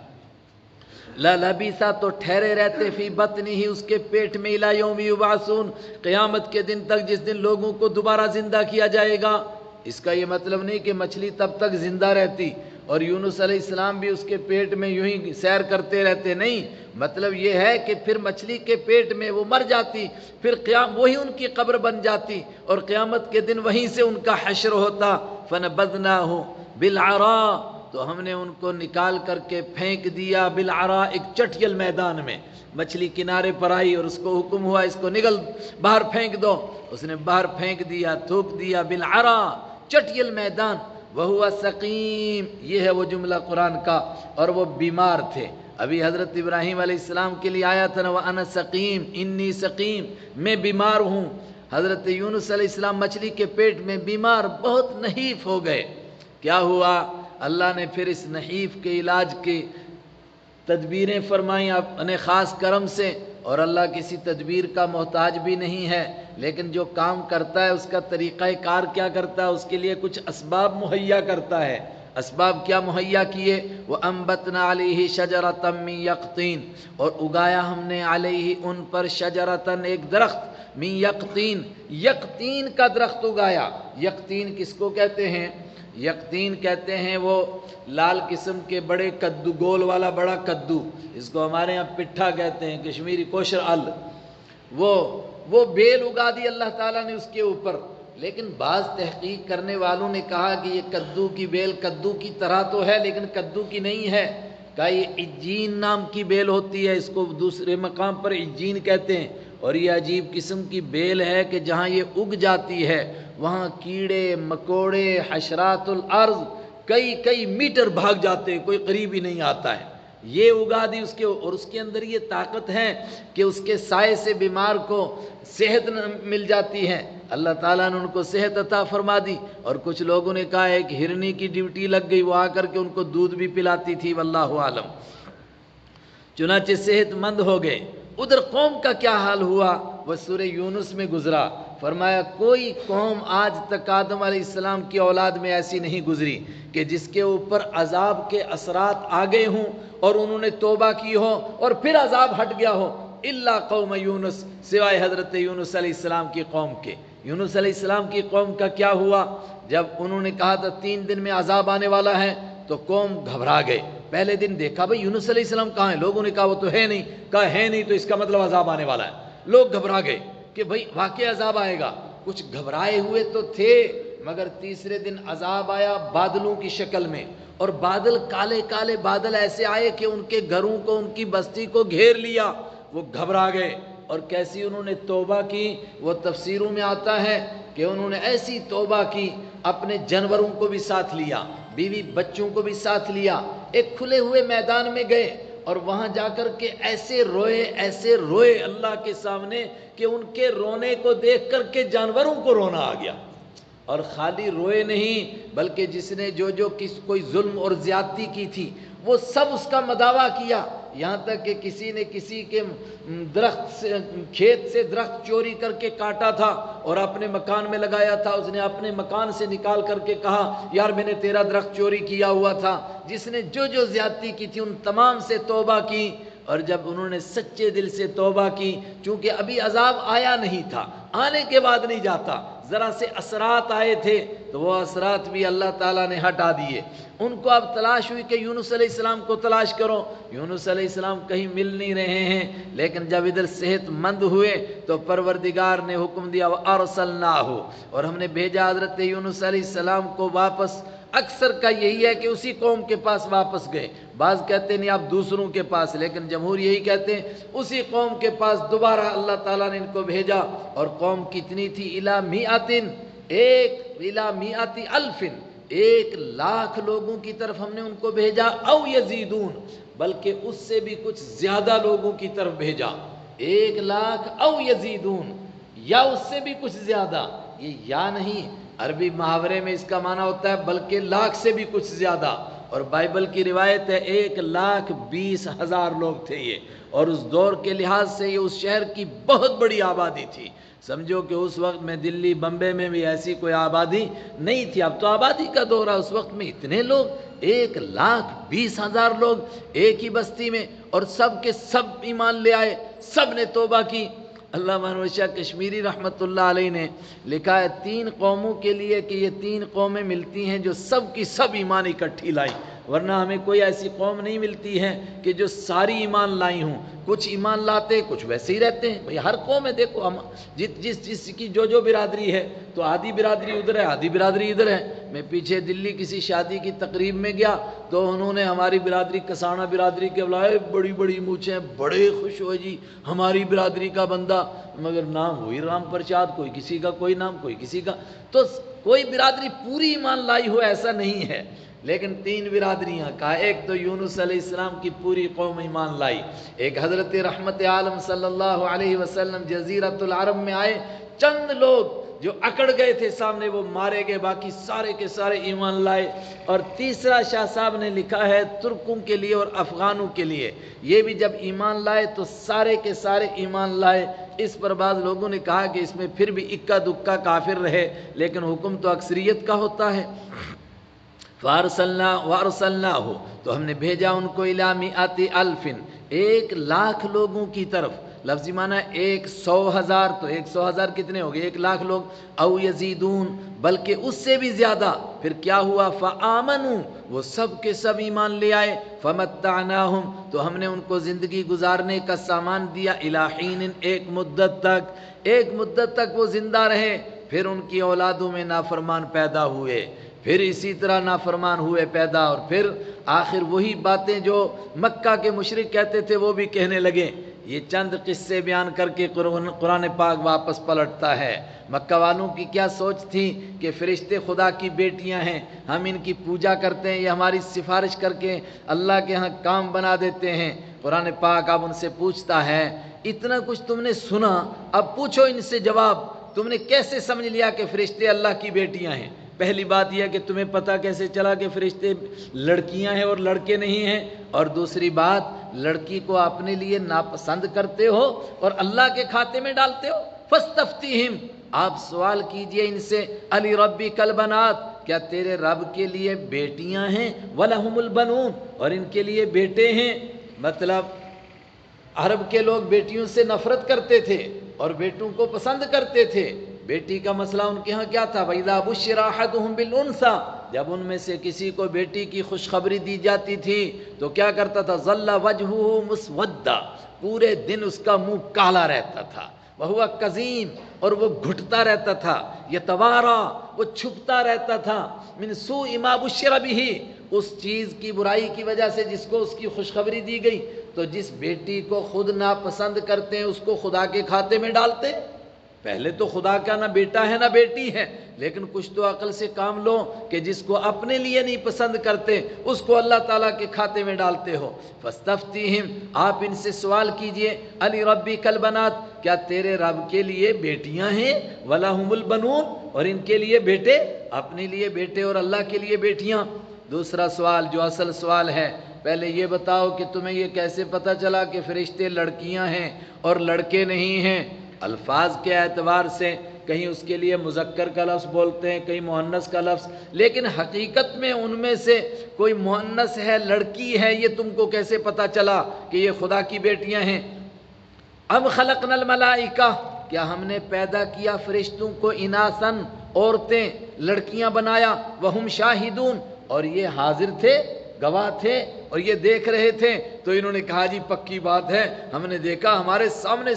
لبث، تو ٹھہرے رہتے، فی بطنہ، اس کے پیٹ میں، الی یوم یبعثون، قیامت کے دن تک، جس دن لوگوں کو دوبارہ زندہ کیا جائے گا۔ اس کا یہ مطلب نہیں کہ مچھلی تب تک زندہ رہتی اور یونس علیہ السلام بھی اس کے پیٹ میں یوں ہی سیر کرتے رہتے، نہیں، مطلب یہ ہے کہ پھر مچھلی کے پیٹ میں وہ مر جاتی، پھر وہی ان کی قبر بن جاتی اور قیامت کے دن وہیں سے ان کا حشر ہوتا۔ فنبذناہ بالعراء، تو ہم نے ان کو نکال کر کے پھینک دیا، بالعراء، ایک چٹیل میدان میں۔ مچھلی کنارے پر آئی اور اس کو حکم ہوا اس کو نگل باہر پھینک دو، اس نے باہر پھینک دیا، تھوک دیا، بالعراء، چٹیل میدان۔ وہو سقیم، یہ ہے وہ جملہ قرآن کا، اور وہ بیمار تھے۔ ابھی حضرت ابراہیم علیہ السلام کے لیے آیا تھا نا وَأَنَا سقیم، انی سقیم، میں بیمار ہوں۔ حضرت یونس علیہ السلام مچھلی کے پیٹ میں بیمار، بہت نحیف ہو گئے۔ کیا ہوا؟ اللہ نے پھر اس نحیف کے علاج کی تدبیریں فرمائیں اپنے خاص کرم سے، اور اللہ کسی تدبیر کا محتاج بھی نہیں ہے، لیکن جو کام کرتا ہے اس کا طریقہ کار کیا کرتا ہے، اس کے لیے کچھ اسباب مہیا کرتا ہے۔ اسباب کیا مہیا کیے؟ وَأَنبَتْنَا عَلَيْهِ شَجَرَةً مِّن يَقْطِينٍ، اور اگایا ہم نے علیہ ان پر شجرتن ایک درخت، من یقطین، یقطین کا درخت اگایا۔ یقطین کس کو کہتے ہیں؟ یقطین کہتے ہیں وہ لال قسم کے بڑے کدو، گول والا بڑا کدو، اس کو ہمارے ہاں پٹھا کہتے ہیں، کشمیری کوشر ال، وہ بیل اگا دی اللہ تعالیٰ نے اس کے اوپر۔ لیکن بعض تحقیق کرنے والوں نے کہا کہ یہ کدو کی بیل کدو کی طرح تو ہے لیکن کدو کی نہیں ہے، کہا یہ عجین نام کی بیل ہوتی ہے، اس کو دوسرے مقام پر عجین کہتے ہیں، اور یہ عجیب قسم کی بیل ہے کہ جہاں یہ اگ جاتی ہے وہاں کیڑے مکوڑے حشرات الارض کئی میٹر بھاگ جاتے ہیں، کوئی قریب ہی نہیں آتا ہے۔ یہ اگا دی اس کے، اور اس کے اندر یہ طاقت ہے کہ اس کے سائے سے بیمار کو صحت مل جاتی ہے، اللہ تعالیٰ نے ان کو صحت عطا فرما دی۔ اور کچھ لوگوں نے کہا ایک ہرنی کی ڈیوٹی لگ گئی، وہ آ کر کے ان کو دودھ بھی پلاتی تھی، واللہ عالم۔ چنانچہ صحت مند ہو گئے۔ ادھر قوم کا کیا حال ہوا؟ وہ سورہ یونس میں گزرا، فرمایا کوئی قوم آج تک آدم علیہ السلام کی اولاد میں ایسی نہیں گزری کہ جس کے اوپر عذاب کے اثرات آ گئے ہوں اور انہوں نے توبہ کی ہو اور پھر عذاب ہٹ گیا ہو، الا قوم یونس، سوائے حضرت یونس علیہ السلام کی قوم کے۔ یونس علیہ السلام کی قوم کا کیا ہوا؟ جب انہوں نے کہا تھا 3 دن میں عذاب آنے والا ہے تو قوم گھبرا گئے۔ پہلے دن دیکھا بھئی یونس علیہ السلام کہاں ہیں، لوگوں نے کہا وہ تو ہے نہیں، کہا ہے نہیں تو اس کا مطلب عذاب آنے والا ہے۔ لوگ گھبرا گئے کہ بھئی واقعی عذاب آئے گا، کچھ گھبرائے ہوئے تو تھے، مگر تیسرے دن عذاب آیا بادلوں کی شکل میں، اور بادل کالے کالے بادل ایسے آئے کہ ان کے گھروں کو، ان کی بستی کو گھیر لیا۔ وہ گھبرا گئے، اور کیسی انہوں نے توبہ کی، وہ تفسیروں میں آتا ہے کہ انہوں نے ایسی توبہ کی، اپنے جانوروں کو بھی ساتھ لیا، بیوی بچوں کو بھی ساتھ لیا، ایک کھلے ہوئے میدان میں گئے، اور وہاں جا کر کے ایسے روئے اللہ کے سامنے کہ ان کے رونے کو دیکھ کر کے جانوروں کو رونا آ گیا۔ اور خالی روئے نہیں بلکہ جس نے جو کوئی ظلم اور زیادتی کی تھی وہ سب اس کا مداوع کیا، یہاں تک کہ کسی نے کسی کے درخت سے، کھیت سے درخت چوری کر کے کاٹا تھا اور اپنے مکان میں لگایا تھا، اس نے اپنے مکان سے نکال کر کے کہا یار میں نے تیرا درخت چوری کیا ہوا تھا۔ جس نے جو زیادتی کی تھی ان تمام سے توبہ کی، اور جب انہوں نے سچے دل سے توبہ کی، چونکہ ابھی عذاب آیا نہیں تھا، آنے کے بعد نہیں جاتا، ذرا سے اثرات آئے تھے تو وہ اثرات بھی اللہ تعالیٰ نے ہٹا دیے۔ ان کو اب تلاش ہوئی کہ یونس علیہ السلام کو تلاش کرو، یونس علیہ السلام کہیں مل نہیں رہے ہیں، لیکن جب ادھر صحت مند ہوئے تو پروردگار نے حکم دیا وَأَرْسَلْنَاهُ، اور ہم نے بھیجا حضرت یونس علیہ السلام کو واپس۔ اکثر کا یہی ہے کہ اسی قوم کے پاس واپس گئے، بعض کہتے نہیں آپ دوسروں کے پاس، لیکن جمہور یہی کہتے ہیں اسی قوم کے پاس دوبارہ اللہ تعالیٰ نے ان کو بھیجا۔ اور قوم کتنی تھی؟ اِلَى مِئَةٍ، اِلَى مِئَةِ أَلْفٍ، 1,00,000 لوگوں کی طرف ہم نے ان کو بھیجا، او یزیدون، بلکہ اس سے بھی کچھ زیادہ لوگوں کی طرف بھیجا، 1,00,000 او یزیدون، یا اس سے بھی کچھ زیادہ۔ یہ یا نہیں، عربی محاورے میں اس کا معنی ہوتا ہے بلکہ 1,00,000 سے بھی کچھ زیادہ، اور بائبل کی روایت ہے 1,20,000 لوگ تھے یہ، اور اس دور کے لحاظ سے یہ اس شہر کی بہت بڑی آبادی تھی۔ سمجھو کہ اس وقت میں دلی بمبے میں بھی ایسی کوئی آبادی نہیں تھی، اب تو آبادی کا دور ہے، اس وقت میں اتنے لوگ، 1,20,000 لوگ ایک ہی بستی میں، اور سب کے سب ایمان لے آئے، سب نے توبہ کی۔ علامہ انور شاہ کشمیری رحمۃ اللہ علیہ نے لکھا ہے 3 قوموں کے لیے کہ یہ 3 قومیں ملتی ہیں جو سب کی سب ایمان اکٹھی لائی، ورنہ ہمیں کوئی ایسی قوم نہیں ملتی ہے کہ جو ساری ایمان لائی ہوں، کچھ ایمان لاتے کچھ ویسے ہی رہتے ہیں۔ بھئی ہر قوم ہے، دیکھو ہم جس کی جو برادری ہے تو آدھی برادری ادھر ہے آدھی برادری ادھر ہے۔ میں پیچھے دلی کسی شادی کی تقریب میں گیا تو انہوں نے ہماری برادری کسانہ برادری کے بلائے بڑی بڑی مونچھیں، بڑے خوش ہوئے جی ہماری برادری کا بندہ، مگر نام وہی رام پرچاد، کوئی کسی کا کوئی نام کوئی کسی کا، تو کوئی برادری پوری ایمان لائی ہو ایسا نہیں ہے، لیکن 3 برادریاں کہا، ایک تو یونس علیہ السلام کی پوری قوم ایمان لائی، ایک حضرت رحمت عالم صلی اللہ علیہ وسلم جزیرۃ العرب میں آئے، چند لوگ جو اکڑ گئے تھے سامنے وہ مارے گئے، باقی سارے کے سارے ایمان لائے۔ اور تیسرا شاہ صاحب نے لکھا ہے ترکوں کے لیے اور افغانوں کے لیے، یہ بھی جب ایمان لائے تو سارے کے سارے ایمان لائے۔ اس پر بعض لوگوں نے کہا کہ اس میں پھر بھی اکا دکا کافر رہے، لیکن حکم تو اکثریت کا ہوتا ہے۔ وارسلنا ہو، تو ہم نے بھیجا ان کو الی مئات الف، 1,00,000 لوگوں کی طرف۔ لفظی معنی 100,000، تو 100,000 کتنے ہو گئے؟ 1,00,000 لوگ۔ او یزیدون، بلکہ اس سے بھی زیادہ۔ پھر کیا ہوا؟ فآمنوا، وہ سب کے سب ایمان لے آئے۔ فمتعناہم، تو ہم نے ان کو زندگی گزارنے کا سامان دیا، الی حین، ایک مدت تک وہ زندہ رہے۔ پھر ان کی اولادوں میں نافرمان پیدا ہوئے، پھر اسی طرح نافرمان ہوئے پیدا، اور پھر آخر وہی باتیں جو مکہ کے مشرک کہتے تھے وہ بھی کہنے لگے۔ یہ چند قصے بیان کر کے قرآن پاک واپس پلٹتا ہے۔ مکہ والوں کی کیا سوچ تھی کہ فرشتے خدا کی بیٹیاں ہیں، ہم ان کی پوجا کرتے ہیں، یہ ہماری سفارش کر کے اللہ کے ہاں کام بنا دیتے ہیں۔ قرآن پاک اب ان سے پوچھتا ہے، اتنا کچھ تم نے سنا، اب پوچھو ان سے جواب، تم نے کیسے سمجھ لیا کہ فرشتے اللہ کی بیٹیاں ہیں؟ پہلی بات یہ کہ تمہیں پتہ کیسے چلا کہ فرشتے لڑکیاں ہیں اور لڑکے نہیں ہیں؟ اور دوسری بات، لڑکی کو اپنے لیے ناپسند کرتے ہو اور اللہ کے کھاتے میں ڈالتے ہو۔ فاستفتیہم، آپ سوال کیجئے ان سے، علی ربک البنات، کیا تیرے رب کے لیے بیٹیاں ہیں؟ ولہم البنون، اور ان کے لیے بیٹے ہیں۔ مطلب عرب کے لوگ بیٹیوں سے نفرت کرتے تھے اور بیٹوں کو پسند کرتے تھے۔ بیٹی کا مسئلہ ان کے ہاں کیا تھا؟ وَإِذَا بُشِّرَ أَحَدُهُم بِالْأُنثىٰ، جب ان میں سے کسی کو بیٹی کی خوشخبری دی جاتی تھی تو کیا کرتا تھا؟ ظَلَّ وَجْهُهُ مُسْوَدًّا، پورے دن اس کا منہ کالا رہتا تھا۔ وَهُوَ كَظِيمٌ، اور وہ گھٹتا رہتا تھا۔ يَتَوَارَىٰ، وہ چھپتا رہتا تھا۔ مِن سُوءِ مَا بُشِّرَ بِهِ، اس چیز کی برائی کی وجہ سے جس کو اس کی خوشخبری دی گئی۔ تو جس بیٹی کو خود ناپسند کرتے ہیں اس کو خدا کے کھاتے میں ڈالتے۔ پہلے تو خدا کا نہ بیٹا ہے نہ بیٹی ہے، لیکن کچھ تو عقل سے کام لو کہ جس کو اپنے لیے نہیں پسند کرتے اس کو اللہ تعالیٰ کے کھاتے میں ڈالتے ہو۔ فاستفتیہم، آپ ان سے سوال کیجئے، علی ربک البنات، کیا تیرے رب کے لیے بیٹیاں ہیں؟ ولہم البنون، اور ان کے لیے بیٹے، اپنے لیے بیٹے اور اللہ کے لیے بیٹیاں۔ دوسرا سوال جو اصل سوال ہے، پہلے یہ بتاؤ کہ تمہیں یہ کیسے پتہ چلا کہ فرشتے لڑکیاں ہیں اور لڑکے نہیں ہیں؟ الفاظ کے اعتبار سے کہیں اس کے لیے مذکر کا لفظ بولتے ہیں، کہیں مؤنث کا لفظ، لیکن حقیقت میں ان میں سے کوئی مؤنث ہے، لڑکی ہے، یہ تم کو کیسے پتہ چلا کہ یہ خدا کی بیٹیاں ہیں؟ ام خلقنا الملائکہ، کیا ہم نے پیدا کیا فرشتوں کو اناثاً، عورتیں، لڑکیاں بنایا، وہم شاہدون، اور یہ حاضر تھے، گواہ تھے اور یہ دیکھ رہے تھے؟ تو انہوں نے کہا جی پکی بات ہے، ہم نے دیکھا، ہمارے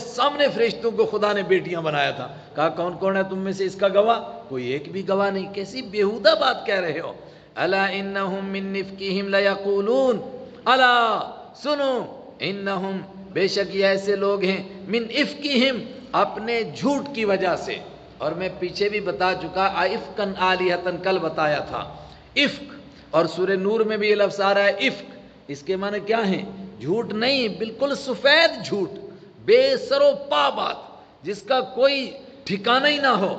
سامنے فرشتوں کو خدا نے بیٹیاں بنایا تھا۔ کہا کون کون ہے تم میں سے اس کا گواہ؟ کوئی ایک بھی گواہ نہیں۔ کیسی بیہودہ بات کہہ رہے ہو؟ الا انہم من نفکہم لیقولون، الا سنو، انہم، بے شک یہ ایسے لوگ ہیں، من افکہم، اپنے جھوٹ کی وجہ سے، اور میں پیچھے بھی بتا چکا، افکن آلہتن، کل بتایا تھا افک، اور سورہ نور میں بھی یہ لفظ آ رہا ہے افک، اس کے معنی کیا ہیں؟ جھوٹ نہیں، بالکل سفید جھوٹ، بے سر و پا بات، جس کا کوئی ٹھکانہ ہی نہ ہو۔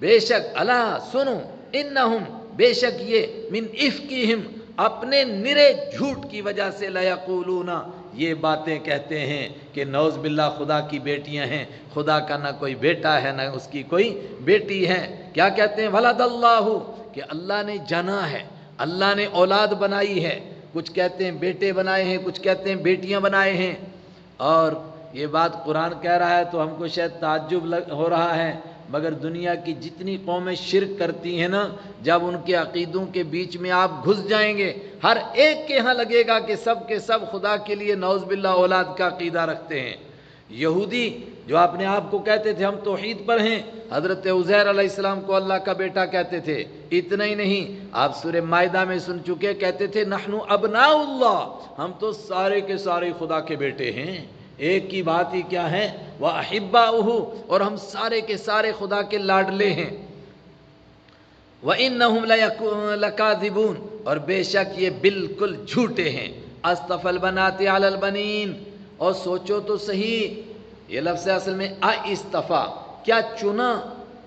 بے شک، الا سنو، انہم، بے شک یہ، من افکہم، اپنے نرے جھوٹ کی وجہ سے، لیقولون، یہ باتیں کہتے ہیں کہ نعوذ باللہ خدا کی بیٹیاں ہیں، خدا کا نہ کوئی بیٹا ہے نہ اس کی کوئی بیٹی ہے۔ کیا کہتے ہیں؟ ولد اللہ، کہ اللہ نے جنا ہے، اللہ نے اولاد بنائی ہے۔ کچھ کہتے ہیں بیٹے بنائے ہیں، کچھ کہتے ہیں بیٹیاں بنائے ہیں۔ اور یہ بات قرآن کہہ رہا ہے تو ہم کو شاید تعجب ہو رہا ہے، مگر دنیا کی جتنی قومیں شرک کرتی ہیں نا، جب ان کے عقیدوں کے بیچ میں آپ گھس جائیں گے، ہر ایک کے ہاں لگے گا کہ سب کے سب خدا کے لیے نعوذ باللہ اولاد کا عقیدہ رکھتے ہیں۔ یہودی جو اپنے آپ کو کہتے تھے ہم توحید پر ہیں، حضرت عزیر علیہ السلام کو اللہ کا بیٹا کہتے تھے۔ اتنا ہی نہیں، آپ سورہ مائدہ میں سن چکے، کہتے تھے نحن ابناء اللہ، ہم تو سارے کے سارے خدا کے بیٹے ہیں۔ ایک کی بات ہی کیا ہے، وَأَحِبَّاؤُهُ، اور ہم سارے کے سارے خدا کے لاڈلے ہیں۔ وَإِنَّهُمْ لَكَاذِبُونَ، اور بے شک یہ بالکل جھوٹے ہیں۔ اصطفى البنات علی البنین، اور سوچو تو صحیح، یہ لفظ اصل میں اصطفیٰ، کیا چنا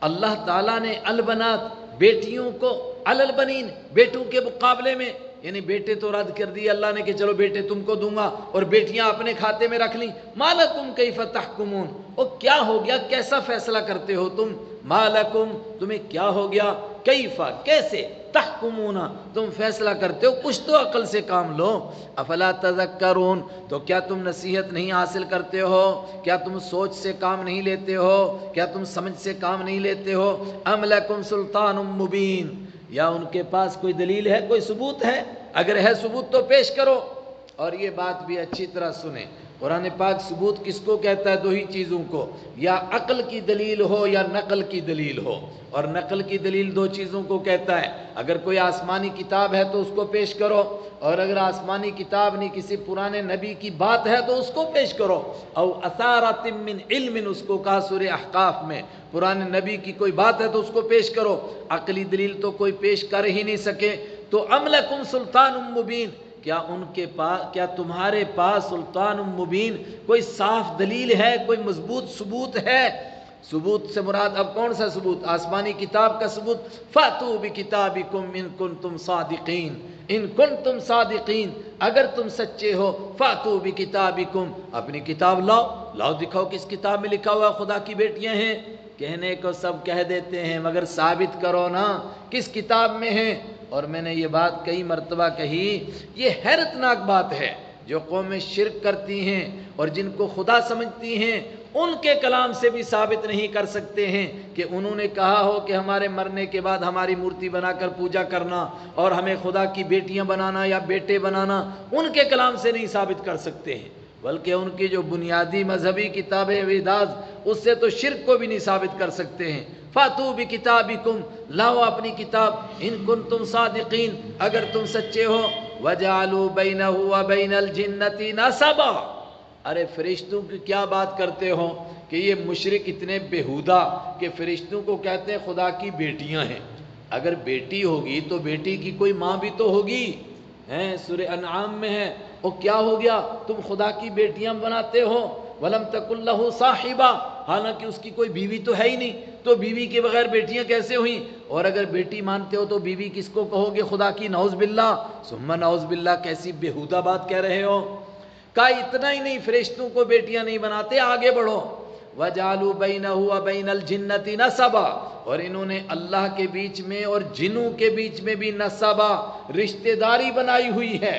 اللہ تعالیٰ نے البنات، بیٹیوں کو، علی البنین، بیٹوں کے مقابلے میں، یعنی بیٹے تو رد کر دیے اللہ نے کہ چلو بیٹے تم کو دوں گا، اور بیٹیاں اپنے کھاتے میں رکھ لیں۔ ما لکم کیف تحکمون، اور کیا ہو گیا، کیسا فیصلہ کرتے ہو تم؟ ما لکم، تمہیں کیا ہو گیا، کیفا کیسے تحکمون تم فیصلہ کرتے ہو، کچھ تو عقل سے کام لو، افلا تذکرون تو کیا تم نصیحت نہیں حاصل کرتے ہو، کیا تم سوچ سے کام نہیں لیتے ہو، کیا تم سمجھ سے کام نہیں لیتے ہو، ام لکم سلطان مبین یا ان کے پاس کوئی دلیل ہے، کوئی ثبوت ہے، اگر ہے ثبوت تو پیش کرو۔ اور یہ بات بھی اچھی طرح سنیں، قرآن پاک ثبوت کس کو کہتا ہے؟ دو ہی چیزوں کو، یا عقل کی دلیل ہو یا نقل کی دلیل ہو، اور نقل کی دلیل دو چیزوں کو کہتا ہے، اگر کوئی آسمانی کتاب ہے تو اس کو پیش کرو، اور اگر آسمانی کتاب نہیں کسی پرانے نبی کی بات ہے تو اس کو پیش کرو، او اثارۃ من علم اس کو کہا سورہ احقاف میں، پرانے نبی کی کوئی بات ہے تو اس کو پیش کرو، عقلی دلیل تو کوئی پیش کر ہی نہیں سکے، تو ام لکم سلطان مبین کیا ان کے پاس، کیا تمہارے پاس سلطان مبین کوئی صاف دلیل ہے، کوئی مضبوط ثبوت ہے؟ ثبوت سے مراد اب کون سا ثبوت؟ آسمانی کتاب کا ثبوت، فاتوا بکتابکم ان کنتم صادقین، ان کنتم صادقین اگر تم سچے ہو، فاتوا بکتابکم اپنی کتاب لاؤ دکھاؤ کس کتاب میں لکھا ہوا خدا کی بیٹیاں ہیں، کہنے کو سب کہہ دیتے ہیں مگر ثابت کرو نا کس کتاب میں ہیں۔ اور میں نے یہ بات کئی مرتبہ کہی، یہ حیرت ناک بات ہے، جو قومیں شرک کرتی ہیں اور جن کو خدا سمجھتی ہیں ان کے کلام سے بھی ثابت نہیں کر سکتے ہیں کہ انہوں نے کہا ہو کہ ہمارے مرنے کے بعد ہماری مورتی بنا کر پوجا کرنا اور ہمیں خدا کی بیٹیاں بنانا یا بیٹے بنانا، ان کے کلام سے نہیں ثابت کر سکتے ہیں، بلکہ ان کی جو بنیادی مذہبی کتابیں ویداز اس سے تو شرک کو بھی نہیں ثابت کر سکتے ہیں۔ فاتوا بکتابکم لاؤ اپنی کتاب ان کنتم صادقین اگر تم سچے ہو، وجعلوا بینہ وبین الجنۃ نسبا، ارے فرشتوں کی کیا بات کرتے ہو کہ یہ مشرک اتنے بیہودہ کہ فرشتوں کو کہتے ہیں خدا کی بیٹیاں ہیں، اگر بیٹی ہوگی تو بیٹی کی کوئی ماں بھی تو ہوگی، ہیں سورہ انعام میں ہے، وہ کیا ہو گیا تم خدا کی بیٹیاں بناتے ہو، وَلَمْ تَكُنْ لَهُ صَاحِبَةٌ حالانکہ اس کی کوئی بیوی تو ہے ہی نہیں، تو بیوی کے بغیر بیٹیاں کیسے ہوئیں؟ اور اگر بیٹی مانتے ہو تو بیوی کس کو کہو گے؟ خدا کی، نعوذ باللہ ثم نعوذ باللہ، کیسی بیہودہ بات کہہ رہے ہو۔ کہا اتنا ہی نہیں فرشتوں کو بیٹیاں نہیں بناتے، آگے بڑھو، وَجَعَلُوا بَيْنَهُ وَبَيْنَ الْجِنَّةِ نَسَبًا اور انہوں نے اللہ کے بیچ میں اور جنوں کے بیچ میں بھی نسبہ رشتہ داری بنائی ہوئی ہے۔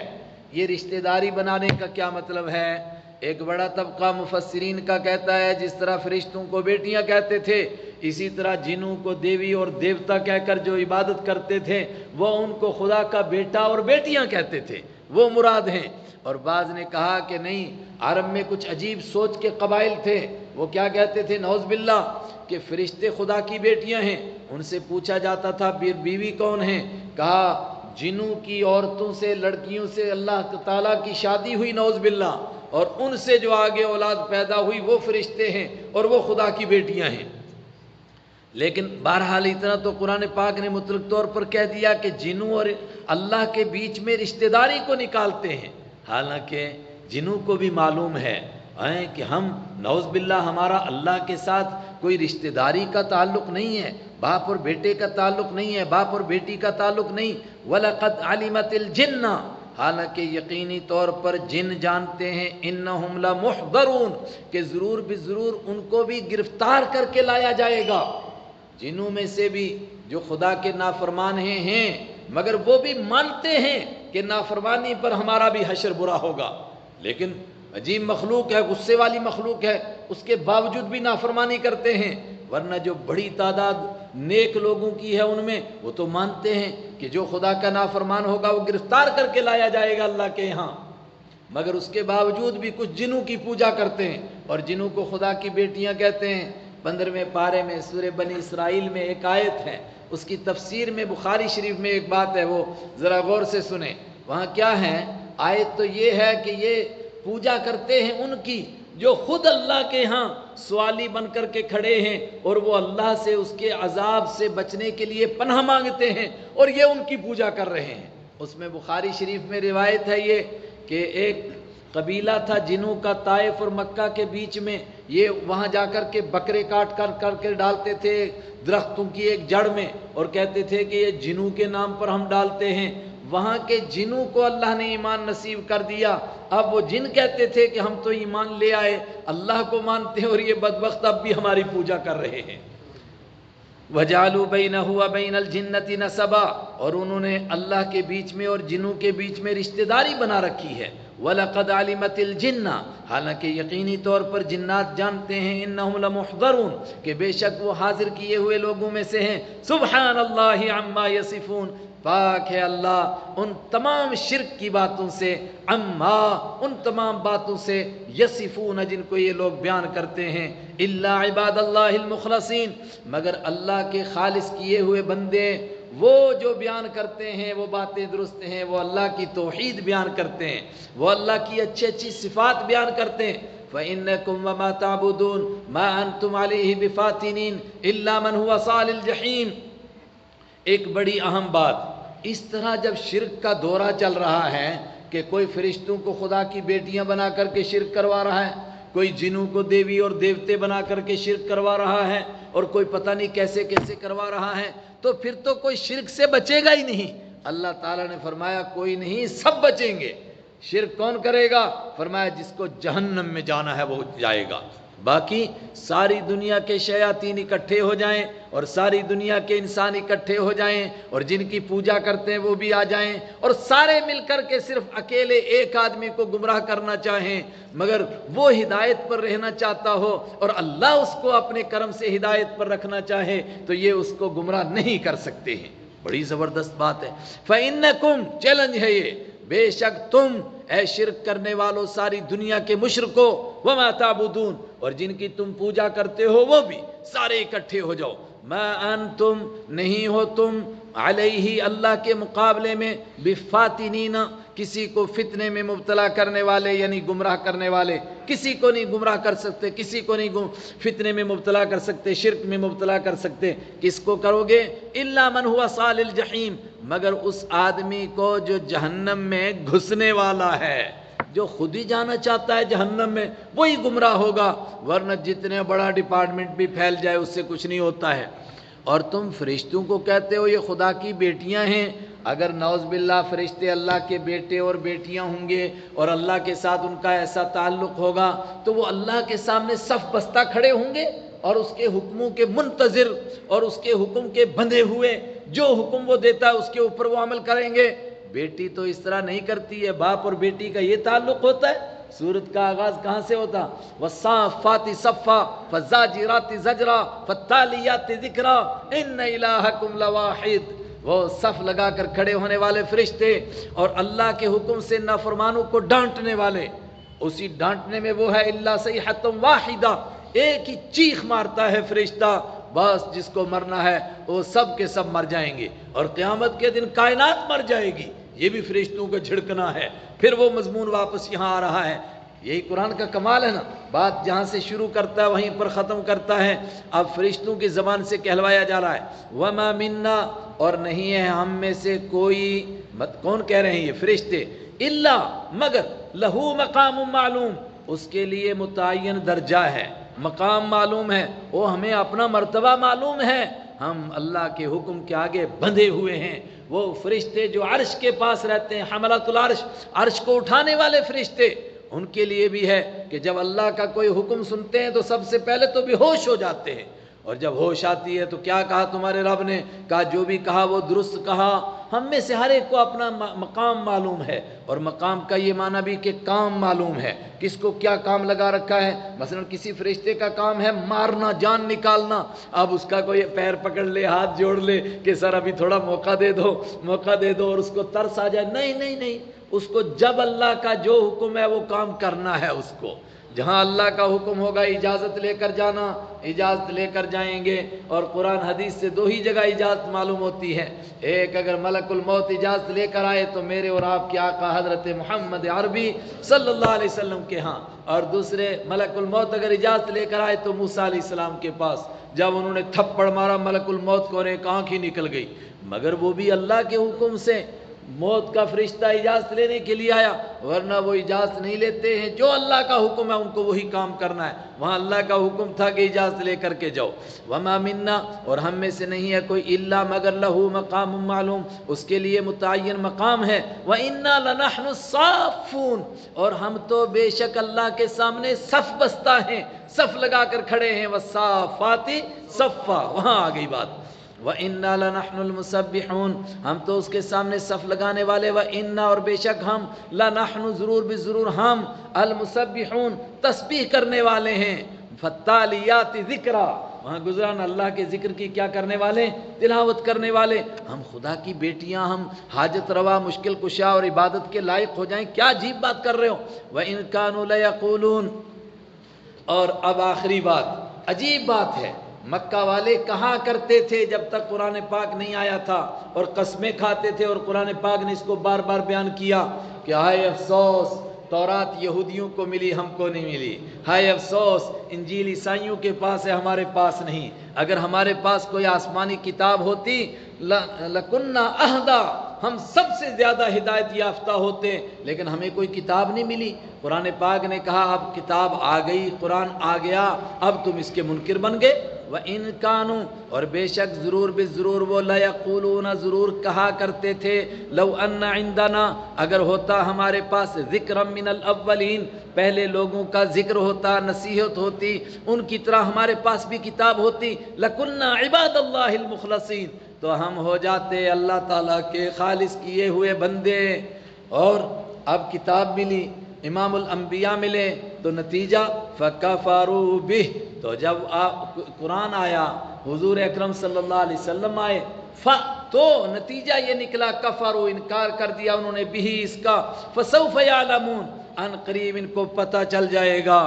یہ رشتہ داری بنانے کا کیا مطلب ہے؟ ایک بڑا طبقہ مفسرین کا کہتا ہے جس طرح فرشتوں کو بیٹیاں کہتے تھے اسی طرح جنوں کو دیوی اور دیوتا کہہ کر جو عبادت کرتے تھے وہ ان کو خدا کا بیٹا اور بیٹیاں کہتے تھے، وہ مراد ہیں۔ اور بعض نے کہا کہ نہیں، عرب میں کچھ عجیب سوچ کے قبائل تھے، وہ کیا کہتے تھے نعوذ باللہ کہ فرشتے خدا کی بیٹیاں ہیں، ان سے پوچھا جاتا تھا بیوی کون ہیں؟ کہا جنوں کی عورتوں سے، لڑکیوں سے اللہ تعالیٰ کی شادی ہوئی نعوذ باللہ، اور ان سے جو آگے اولاد پیدا ہوئی وہ فرشتے ہیں اور وہ خدا کی بیٹیاں ہیں۔ لیکن بہرحال اتنا تو قرآن پاک نے مطلق طور پر کہہ دیا کہ جنوں اور اللہ کے بیچ میں رشتہ داری کو نکالتے ہیں، حالانکہ جنوں کو بھی معلوم ہے کہ ہم نعوذ باللہ ہمارا اللہ کے ساتھ کوئی رشتہ داری کا تعلق نہیں ہے، باپ اور بیٹے کا تعلق نہیں ہے، باپ اور بیٹی کا تعلق نہیں۔ وَلَقَدْ عَلِمَتِ الْجِنَّ حالانکہ یقینی طور پر جن جانتے ہیں اِنَّهُمْ لَمُحْضَرُونَ کہ ضرور بضرور ان کو بھی گرفتار کر کے لایا جائے گا۔ جنوں میں سے بھی جو خدا کے نافرمان ہیں مگر وہ بھی مانتے ہیں کہ نافرمانی پر ہمارا بھی حشر برا ہوگا، لیکن عجیب مخلوق ہے، غصے والی مخلوق ہے، اس کے باوجود بھی نافرمانی کرتے ہیں، ورنہ جو بڑی تعداد نیک لوگوں کی ہے ان میں وہ تو مانتے ہیں کہ جو خدا کا نافرمان ہوگا وہ گرفتار کر کے لایا جائے گا اللہ کے یہاں، مگر اس کے باوجود بھی کچھ جنوں کی پوجا کرتے ہیں اور جنوں کو خدا کی بیٹیاں کہتے ہیں۔ 15ویں پارے میں سورہ بنی اسرائیل میں ایک آیت ہے، اس کی تفسیر میں بخاری شریف میں ایک بات ہے، وہ ذرا غور سے سنیں، وہاں کیا ہے؟ آیت تو یہ ہے کہ یہ پوجا کرتے ہیں ان کی جو خود اللہ کے ہاں سوالی بن کر کے کھڑے ہیں اور وہ اللہ سے اس کے عذاب سے بچنے کے لیے پناہ مانگتے ہیں اور یہ ان کی پوجا کر رہے ہیں۔ اس میں بخاری شریف میں روایت ہے یہ کہ ایک قبیلہ تھا جنوں کا طائف اور مکہ کے بیچ میں، یہ وہاں جا کر کے بکرے کاٹ کر کے ڈالتے تھے درختوں کی ایک جڑ میں اور کہتے تھے کہ یہ جنوں کے نام پر ہم ڈالتے ہیں۔ وہاں کے جنوں کو اللہ نے ایمان نصیب کر دیا، اب وہ جن کہتے تھے کہ ہم تو ایمان لے آئے، اللہ کو مانتے ہیں اور یہ بدبخت اب بھی ہماری پوجا کر رہے ہیں۔ وَجَعَلُوا بَيْنَهُ وَبَيْنَ الْجِنَّةِ نَسَبًا، اور انہوں نے اللہ کے بیچ میں اور جنوں کے بیچ میں رشتہ داری بنا رکھی ہے۔ وَلَقَدْ عَلِمَتِ الْجِنَّةُ، حالانکہ یقینی طور پر جنات جانتے ہیں، اِنَّهُمْ لَمُحْضَرُونَ، کہ بے شک وہ حاضر کیے ہوئے لوگوں میں سے ہیں۔ سبحان اللہ عما یصفون، پاک ہے اللہ ان تمام شرک کی باتوں سے، عما ان تمام باتوں سے، یصفون جن کو یہ لوگ بیان کرتے ہیں، الا عباد اللہ المخلصین، مگر اللہ کے خالص کیے ہوئے بندے، وہ جو بیان کرتے ہیں وہ باتیں درست ہیں، وہ اللہ کی توحید بیان کرتے ہیں، وہ اللہ کی اچھی اچھی صفات بیان کرتے ہیں۔ فَإِنَّكُمْ وَمَا تَعْبُدُونَ مَا أَنْتُمْ عَلَيْهِ بِفَاتِنِينَ إِلَّا مَنْ هُوَ صَالِ الْجَحِيمِ۔ ایک بڑی اہم بات، اس طرح جب شرک کا دورہ چل رہا ہے کہ کوئی فرشتوں کو خدا کی بیٹیاں بنا کر کے شرک کروا رہا ہے، کوئی جنوں کو دیوی اور دیوتے بنا کر کے شرک کروا رہا ہے، اور کوئی پتہ نہیں کیسے کیسے کروا رہا ہے، تو پھر تو کوئی شرک سے بچے گا ہی نہیں۔ اللہ تعالیٰ نے فرمایا کوئی نہیں، سب بچیں گے۔ شرک کون کرے گا؟ فرمایا جس کو جہنم میں جانا ہے وہ جائے گا۔ باقی ساری دنیا کے شیاطین اکٹھے ہو جائیں اور ساری دنیا کے انسان اکٹھے ہو جائیں اور جن کی پوجا کرتے ہیں وہ بھی آ جائیں اور سارے مل کر کے صرف اکیلے ایک آدمی کو گمراہ کرنا چاہیں، مگر وہ ہدایت پر رہنا چاہتا ہو اور اللہ اس کو اپنے کرم سے ہدایت پر رکھنا چاہے تو یہ اس کو گمراہ نہیں کر سکتے ہیں۔ بڑی زبردست بات ہے۔ فَإِنَّكُمْ، چیلنج ہے یہ، بے شک تم اے شرک کرنے والوں ساری دنیا کے مشرکو، وما تعبدون، اور جن کی تم پوجا کرتے ہو وہ بھی سارے اکٹھے ہو جاؤ، ما انتم، نہیں ہو تم، علیہ اللہ کے مقابلے میں، بفاتنین، کسی کو فتنے میں مبتلا کرنے والے یعنی گمراہ کرنے والے، کسی کو نہیں گمراہ کر سکتے، کسی کو نہیں فتنے میں مبتلا کر سکتے، شرک میں مبتلا کر سکتے۔ کس کو کرو گے؟ الا من هو صال الجحیم، مگر اس آدمی کو جو جہنم میں گھسنے والا ہے، جو خود ہی جانا چاہتا ہے جہنم میں، وہی گمراہ ہوگا، ورنہ جتنے بڑا ڈپارٹمنٹ بھی پھیل جائے اس سے کچھ نہیں ہوتا ہے۔ اور تم فرشتوں کو کہتے ہو یہ خدا کی بیٹیاں ہیں، اگر نعوذ باللہ فرشتے اللہ کے بیٹے اور بیٹیاں ہوں گے اور اللہ کے ساتھ ان کا ایسا تعلق ہوگا تو وہ اللہ کے سامنے صف بستہ کھڑے ہوں گے اور اس کے حکموں کے منتظر اور اس کے حکم کے بندھے ہوئے، جو حکم وہ دیتا ہے اس کے اوپر وہ عمل کریں گے۔ بیٹی تو اس طرح نہیں کرتی ہے، باپ اور بیٹی کا یہ تعلق ہوتا ہے۔ سورت کا آغاز کہاں سے ہوتا؟ وَالصَّافَّاتِ صَفًّا فَالزَّاجِرَاتِ زَجْرًا فَالتَّالِيَاتِ ذِكْرًا إِنَّ إِلَٰهَكُمْ لَوَاحِدٌ۔ وہ صف لگا کر کھڑے ہونے والے فرشتے اور اللہ کے حکم سے نافرمانوں کو ڈانٹنے والے، اسی ڈانٹنے میں وہ ہے الا صیحۃ واحدہ، ایک ہی چیخ مارتا ہے فرشتہ، بس جس کو مرنا ہے وہ سب کے سب مر جائیں گے اور قیامت کے دن کائنات مر جائے گی۔ یہ بھی فرشتوں کا جھڑکنا ہے۔ پھر وہ مضمون واپس یہاں آ رہا ہے۔ یہی قرآن کا کمال ہے نا، بات جہاں سے شروع کرتا ہے وہیں پر ختم کرتا ہے۔ اب فرشتوں کی زبان سے کہلوایا جا رہا ہے وَمَا مِنَّا، اور نہیں ہے ہم میں سے کوئی، کون کہہ رہے ہیں یہ فرشتے، الا مگر لہو مقام معلوم، اس کے لیے متعین درجہ ہے، مقام معلوم ہے، وہ ہمیں اپنا مرتبہ معلوم ہے، ہم اللہ کے حکم کے آگے بندھے ہوئے ہیں۔ وہ فرشتے جو عرش کے پاس رہتے ہیں، حملۃ العرش، عرش کو اٹھانے والے فرشتے، ان کے لیے بھی ہے کہ جب اللہ کا کوئی حکم سنتے ہیں تو سب سے پہلے تو بے ہوش ہو جاتے ہیں، اور جب ہوش آتی ہے تو کیا کہا تمہارے رب نے؟ کہا جو بھی کہا وہ درست کہا۔ ہم میں سے ہر ایک کو اپنا مقام معلوم ہے، اور مقام کا یہ معنی بھی کہ کام معلوم ہے، کس کو کیا کام لگا رکھا ہے۔ مثلا کسی فرشتے کا کام ہے مارنا، جان نکالنا، اب اس کا کوئی پیر پکڑ لے، ہاتھ جوڑ لے کہ سر ابھی تھوڑا موقع دے دو اور اس کو ترس آ جائے، نہیں نہیں نہیں، اس کو جب اللہ کا جو حکم ہے وہ کام کرنا ہے، اس کو جہاں اللہ کا حکم ہوگا اجازت لے کر جانا، اجازت لے کر جائیں گے۔ اور قرآن حدیث سے دو ہی جگہ اجازت معلوم ہوتی ہے، ایک اگر ملک الموت اجازت لے کر آئے تو میرے اور آپ کے آقا حضرت محمد عربی صلی اللہ علیہ وسلم کے ہاں، اور دوسرے ملک الموت اگر اجازت لے کر آئے تو موسیٰ علیہ السلام کے پاس، جب انہوں نے تھپڑ مارا ملک الموت کو اور ایک آنکھ ہی نکل گئی، مگر وہ بھی اللہ کے حکم سے موت کا فرشتہ اجازت لینے کے لیے آیا، ورنہ وہ اجازت نہیں لیتے ہیں، جو اللہ کا حکم ہے ان کو وہی کام کرنا ہے، وہاں اللہ کا حکم تھا کہ اجازت لے کر کے جاؤ۔ وما منا، اور ہم میں سے نہیں ہے کوئی الا مگر لہو مقام معلوم، اس کے لیے متعین مقام ہے، وَإِنَّا لَنَحْنُ الصَّافُّونَ، اور ہم تو بے شک اللہ کے سامنے صف بستہ ہیں، صف لگا کر کھڑے ہیں، وَالصَّافَّاتِ صَفًّا، وہاں آ گئی بات، وَإِنَّا لَنَحْنُ الْمُسَبِّحُونَ، ہم تو اس کے سامنے صف لگانے والے، وَإِنَّا، اور بے شک ہم، لَنَحْنُ، ضرور بضرور ہم، الْمُسَبِّحُونَ، تسبیح کرنے والے ہیں، فَالتَّالِيَاتِ ذِکْرًا، وہاں گزران اللہ کے ذکر کی کیا کرنے والے، تلاوت کرنے والے، ہم خدا کی بیٹیاں، ہم حاجت روا، مشکل کشا اور عبادت کے لائق ہو جائیں، کیا عجیب بات کر رہے ہو، وَإِن كَانُوا لَيَقُولُونَ، اور اب آخری بات، عجیب بات ہے، مکہ والے کہا کرتے تھے جب تک قرآن پاک نہیں آیا تھا، اور قسمیں کھاتے تھے، اور قرآن پاک نے اس کو بار بار بیان کیا کہ ہائے افسوس، تورات یہودیوں کو ملی، ہم کو نہیں ملی، ہائے افسوس، انجیل عیسائیوں کے پاس ہے، ہمارے پاس نہیں، اگر ہمارے پاس کوئی آسمانی کتاب ہوتی لَكُنَّا أَهْدَىٰ، ہم سب سے زیادہ ہدایت یافتہ ہوتے، لیکن ہمیں کوئی کتاب نہیں ملی۔ قرآن پاک نے کہا اب کتاب آ گئی، قرآن آ گیا، اب تم اس کے منکر بن گئے۔ وَإِن كَانُوا، اور بے شک ضرور بضرور وہ، لَيَقُولُونَ، ضرور کہا کرتے تھے، لَوْ أَنَّ عِندَنَا، اگر ہوتا ہمارے پاس، ذِكْرًا مِّنَ الْأَوَّلِينَ، پہلے لوگوں کا ذکر ہوتا، نصیحت ہوتی، ان کی طرح ہمارے پاس بھی کتاب ہوتی، لَكُنَّا عِبَادَ اللَّهِ الْمُخْلَصِينَ، تو ہم ہو جاتے اللہ تعالیٰ کے خالص کیے ہوئے بندے۔ اور اب کتاب ملی، امام الانبیاء ملے، تو نتیجہ فَكَفَرُوا بِهِ، تو جب قرآن آیا، حضور اکرم صلی اللہ علیہ وسلم آئے، تو نتیجہ یہ نکلا، کفروا، انکار کر دیا انہوں نے، بھی اس کا، فَسَوْفَ يَعْلَمُونَ، ان قریب ان کو پتہ چل جائے گا۔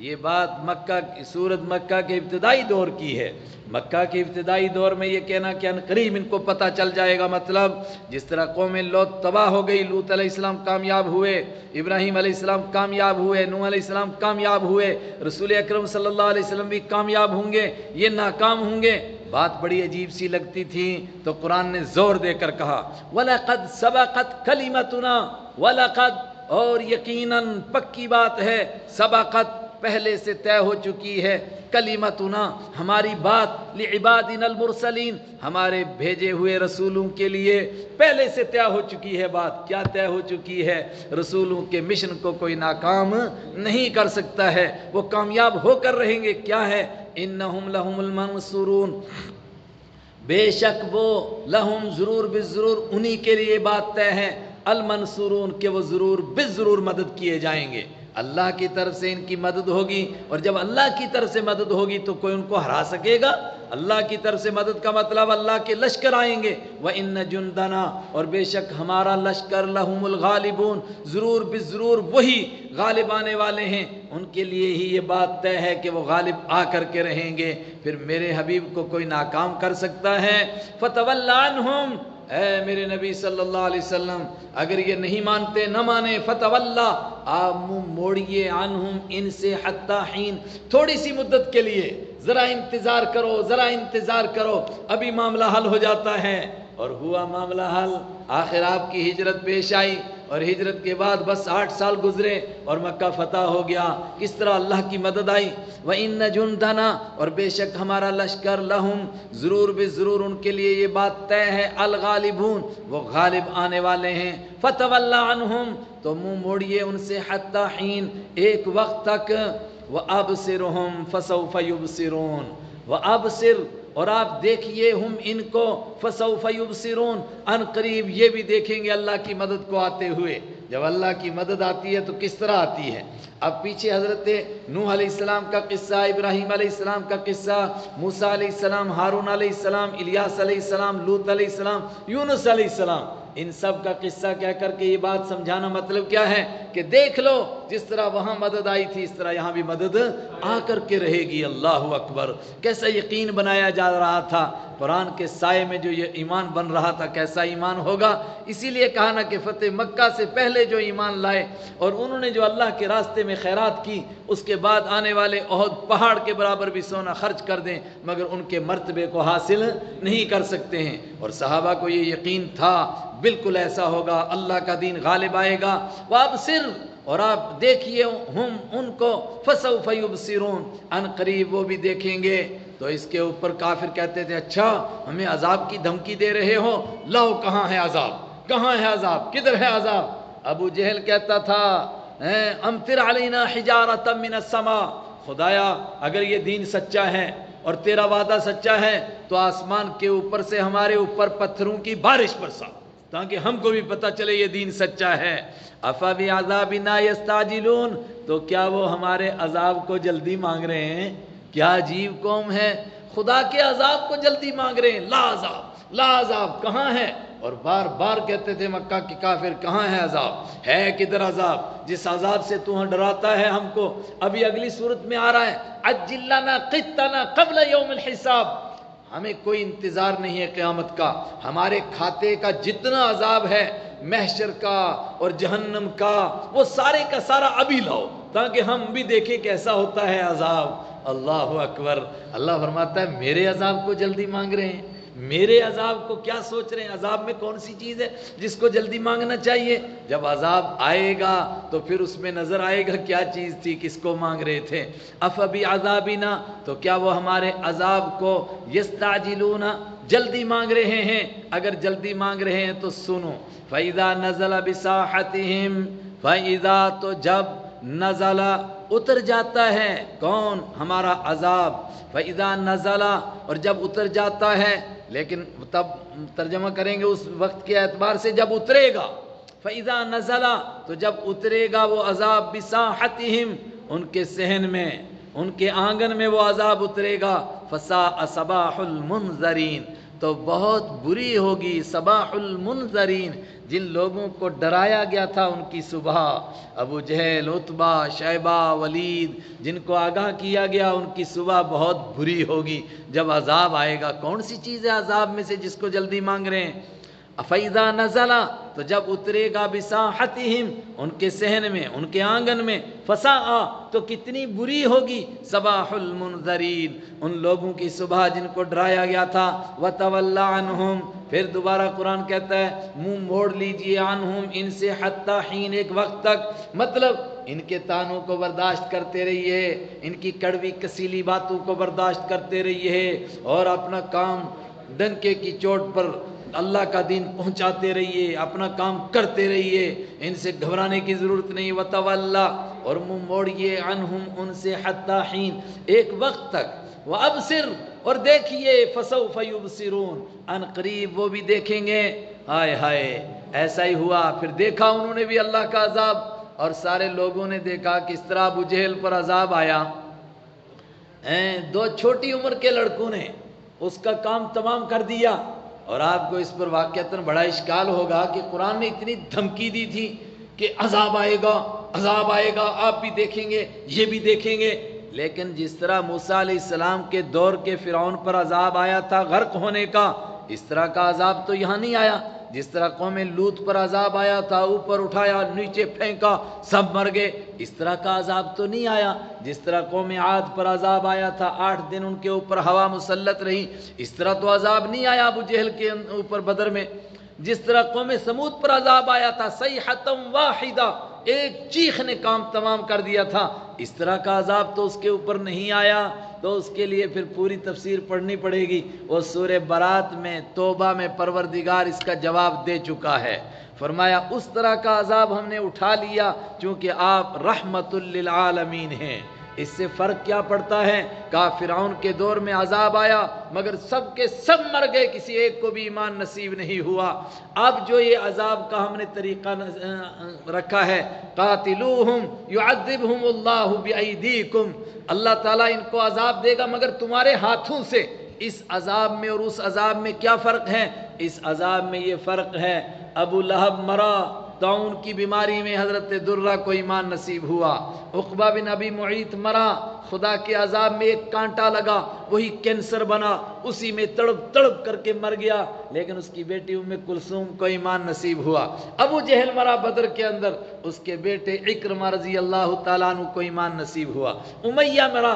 یہ بات مکہ کی سورت مکہ کے ابتدائی دور کی ہے، مکہ کے ابتدائی دور میں یہ کہنا کہ ان قریب ان کو پتہ چل جائے گا، مطلب جس طرح قوم لوط تباہ ہو گئی، لوط علیہ السلام کامیاب ہوئے، ابراہیم علیہ السلام کامیاب ہوئے، نوح علیہ السلام کامیاب ہوئے، رسول اکرم صلی اللہ علیہ وسلم بھی کامیاب ہوں گے، یہ ناکام ہوں گے۔ بات بڑی عجیب سی لگتی تھی، تو قرآن نے زور دے کر کہا، وَلَقَدْ سَبَقَتْ كَلِمَتُنَا، وَلَقَدْ، اور یقیناً پکی بات ہے، سبقت، پہلے سے طے ہو چکی ہے، کلمتنا، ہماری بات، لعبادنا المرسلین، ہمارے بھیجے ہوئے رسولوں کے لیے پہلے سے طے ہو چکی ہے بات۔ کیا طے ہو چکی ہے؟ رسولوں کے مشن کو کوئی ناکام نہیں کر سکتا ہے، وہ کامیاب ہو کر رہیں گے۔ کیا ہے؟ انہم لہم المنصورون، بے شک وہ، لہم، ضرور بضرور انہی کے لیے بات طے ہے، المنصورون، کہ وہ ضرور بضرور مدد کیے جائیں گے، اللہ کی طرف سے ان کی مدد ہوگی، اور جب اللہ کی طرف سے مدد ہوگی تو کوئی ان کو ہرا سکے گا؟ اللہ کی طرف سے مدد کا مطلب اللہ کے لشکر آئیں گے، وَإِنَّ جُنْدَنَا، اور بے شک ہمارا لشکر، لَهُمُ الْغَالِبُونَ، ضرور بضرور وہی غالب آنے والے ہیں، ان کے لیے ہی یہ بات طے ہے کہ وہ غالب آ کر کے رہیں گے، پھر میرے حبیب کو کوئی ناکام کر سکتا ہے؟ فَتَوَلَّ عَنْهُمْ، اے میرے نبی صلی اللہ علیہ وسلم، اگر یہ نہیں مانتے، نہ مانے، فتولا، آپ منہ موڑیے، عنہم، ان سے، حتی حین، تھوڑی سی مدت کے لیے، ذرا انتظار کرو، ذرا انتظار کرو، ابھی معاملہ حل ہو جاتا ہے۔ اور ہوا معاملہ حل، آخر آپ کی ہجرت پیش آئی، اور ہجرت کے بعد بس 8 سال گزرے اور مکہ فتح ہو گیا۔ کس طرح اللہ کی مدد آئی؟ وَإِنَّ جُنْدَنَا، اور بے شک ہمارا لشکر، لہم، ضرور بضرور ان کے لیے یہ بات طے ہے، الغالبون، وہ غالب آنے والے ہیں۔ فَتَوَلَّ عَنْهُمْ، تو منہ موڑیے ان سے، حتی حین، ایک وقت تک، وَأَبْصِرْهُمْ فَسَوْفَ يُبْصِرُونَ، وَأَبْصِرْ، اور آپ دیکھیے، ہم ان کو، فَسَوْفَ يُبْصِرُونَ، ان قریب یہ بھی دیکھیں گے اللہ کی مدد کو آتے ہوئے۔ جب اللہ کی مدد آتی ہے تو کس طرح آتی ہے؟ اب پیچھے حضرت نوح علیہ السلام کا قصہ، ابراہیم علیہ السلام کا قصہ، موسیٰ علیہ السلام، ہارون علیہ السلام، الیاس علیہ السلام، لوط علیہ السلام، یونس علیہ السلام، ان سب کا قصہ کہہ کر کے یہ بات سمجھانا مطلب کیا ہے کہ دیکھ لو جس طرح وہاں مدد آئی تھی اس طرح یہاں بھی مدد آ کر کے رہے گی۔ اللہ اکبر، کیسا یقین بنایا جا رہا تھا قرآن کے سائے میں، جو یہ ایمان بن رہا تھا کیسا ایمان ہوگا۔ اسی لیے کہا نا کہ فتح مکہ سے پہلے جو ایمان لائے اور انہوں نے جو اللہ کے راستے میں خیرات کی، اس کے بعد آنے والے احد پہاڑ کے برابر بھی سونا خرچ کر دیں مگر ان کے مرتبے کو حاصل نہیں کر سکتے ہیں۔ اور صحابہ کو یہ یقین تھا بالکل ایسا ہوگا، اللہ کا دین غالب آئے گا۔ وابصر، اور آپ دیکھیے ہم ان کو، فسوف یبصرون، ان قریب وہ بھی دیکھیں گے۔ تو اس کے اوپر کافر کہتے تھے اچھا ہمیں عذاب کی دھمکی دے رہے ہو، لاؤ کہاں ہے عذاب، کہاں ہے عذاب، کدھر ہے عذاب؟ ابو جہل کہتا تھا امطر علینا حجارۃ من السماء، خدایا اگر یہ دین سچا ہے اور تیرا وعدہ سچا ہے تو آسمان کے اوپر سے ہمارے اوپر پتھروں کی بارش برسا تاکہ ہم کو بھی پتہ چلے یہ دین سچا ہے۔ افبعذابنا یستعجلون، تو کیا وہ ہمارے عذاب کو جلدی مانگ رہے ہیں؟ کیا عجیب قوم ہے، خدا کے عذاب کو جلدی مانگ رہے ہیں، لا عذاب لا عذاب، کہاں ہے؟ اور بار بار کہتے تھے مکہ کے کافر کہاں ہے عذاب، ہے کدھر عذاب، جس عذاب سے تو ڈراتا ہے ہم کو۔ ابھی اگلی صورت میں آ رہا ہے عجل لنا قطنا قبل یوم الحساب، ہمیں کوئی انتظار نہیں ہے قیامت کا، ہمارے کھاتے کا جتنا عذاب ہے محشر کا اور جہنم کا وہ سارے کا سارا ابھی لاؤ تاکہ ہم بھی دیکھیں کیسا ہوتا ہے عذاب۔ اللہ اکبر، اللہ فرماتا ہے میرے عذاب کو جلدی مانگ رہے ہیں، میرے عذاب کو کیا سوچ رہے ہیں؟ عذاب میں کون سی چیز ہے جس کو جلدی مانگنا چاہیے؟ جب عذاب آئے گا تو پھر اس میں نظر آئے گا کیا چیز تھی، کس کو مانگ رہے تھے۔ افبعذابنا، تو کیا وہ ہمارے عذاب کو یستعجلون، جلدی مانگ رہے ہیں؟ اگر جلدی مانگ رہے ہیں تو سنو، فَإِذَا نَزَلَ بِسَاحَتِهِمْ، فَإِذَا، تو جب، نزل، اتر جاتا ہے، کون؟ ہمارا عذاب، فَإِذَا نَزَلَ، اور جب اتر جاتا ہے، لیکن تب ترجمہ کریں گے اس وقت کے اعتبار سے جب اترے گا، فَإِذَا نَزَلَ، تو جب اترے گا وہ عذاب، بِسَاحَتِهِمْ، ان کے صحن میں، ان کے آنگن میں وہ عذاب اترے گا، فَسَاءَ صَبَاحُ الْمُنذَرِينَ، تو بہت بری ہوگی صباح المنذرین، جن لوگوں کو ڈرایا گیا تھا ان کی صبح، ابو جہل، عتبہ، شیبہ، ولید، جن کو آگاہ کیا گیا ان کی صبح بہت بری ہوگی جب عذاب آئے گا۔ کون سی چیز ہے عذاب میں سے جس کو جلدی مانگ رہے ہیں؟ فَإِذَا نَزَلَ، تو جب اترے گا، بِسَاحَتِهِمْ، ان کے صحن میں، ان کے آنگن میں، فَسَاءَ، تو کتنی بری ہوگی، صباح المنذرین، ان لوگوں کی صبح جن کو ڈرایا گیا تھا۔ وَتَوَلَّ عَنْهُمْ، پھر دوبارہ قرآن کہتا ہے منہ موڑ لیجئے، عنہم، ان سے، حتی حین، ایک وقت تک، مطلب ان کے تانوں کو برداشت کرتے رہیے، ان کی کڑوی کسیلی باتوں کو برداشت کرتے رہیے اور اپنا کام ڈنکے کی چوٹ پر اللہ کا دین پہنچاتے رہیے، اپنا کام کرتے رہیے، ان سے گھبرانے کی ضرورت نہیں۔ وَتَوَلَّ، اور منہ موڑیے، عنہم، ان سے، حتی حین، ایک وقت تک۔ وَأَبْصِرْ، اور دیکھیے، فَسَوْفَ يُبْصِرُونَ، ان قریب وہ بھی دیکھیں گے۔ ہائے ہائے، ایسا ہی ہوا، پھر دیکھا انہوں نے بھی اللہ کا عذاب، اور سارے لوگوں نے دیکھا کس طرح ابو جہل پر عذاب آیا۔ دو چھوٹی عمر کے لڑکوں نے اس کا کام تمام کر دیا، اور آپ کو اس پر واقعتاً بڑا اشکال ہوگا کہ قرآن نے اتنی دھمکی دی تھی کہ عذاب آئے گا، عذاب آئے گا، آپ بھی دیکھیں گے، یہ بھی دیکھیں گے، لیکن جس طرح موسیٰ علیہ السلام کے دور کے فرعون پر عذاب آیا تھا غرق ہونے کا، اس طرح کا عذاب تو یہاں نہیں آیا۔ جس طرح قوم لوط پر عذاب آیا تھا، اوپر اٹھایا نیچے پھینکا سب مر گئے، اس طرح کا عذاب تو نہیں آیا۔ جس طرح قوم عاد پر عذاب آیا تھا، 8 دن ان کے اوپر ہوا مسلط رہی، اس طرح تو عذاب نہیں آیا ابو جہل کے اوپر بدر میں۔ جس طرح قوم سمود پر عذاب آیا تھا، صیحۃ واحدہ، ایک چیخ نے کام تمام کر دیا تھا، اس طرح کا عذاب تو اس کے اوپر نہیں آیا۔ تو اس کے لیے پھر پوری تفسیر پڑھنی پڑے گی، وہ سورہ برات میں، توبہ میں پروردگار اس کا جواب دے چکا ہے۔ فرمایا اس طرح کا عذاب ہم نے اٹھا لیا چونکہ آپ رحمت للعالمین ہیں۔ اس سے فرق کیا پڑتا ہے؟ کہا فرعون کے دور میں عذاب آیا مگر سب کے سب مر گئے، کسی ایک کو بھی ایمان نصیب نہیں ہوا۔ اب جو یہ عذاب کا ہم نے طریقہ رکھا ہے، قاتلوہم یعذبہم اللہ بایدیکم، اللہ تعالیٰ ان کو عذاب دے گا مگر تمہارے ہاتھوں سے۔ اس عذاب میں اور اس عذاب میں کیا فرق ہے؟ اس عذاب میں یہ فرق ہے، ابو لہب مرا، طاعون کی بیماری میں حضرت درہ کو ایمان نصیب ہوا۔ عقبہ بن ابی معیط مرا، خدا کے عذاب میں ایک کانٹا لگا، وہی کینسر بنا، اسی میں تڑپ تڑپ کر کے مر گیا، لیکن اس کی بیٹی ام کلثوم کو ایمان نصیب ہوا۔ ابو جہل مرا بدر کے اندر، اس کے بیٹے اکرمہ رضی اللہ تعالیٰ عنہ کو ایمان نصیب ہوا۔ امیہ مرا،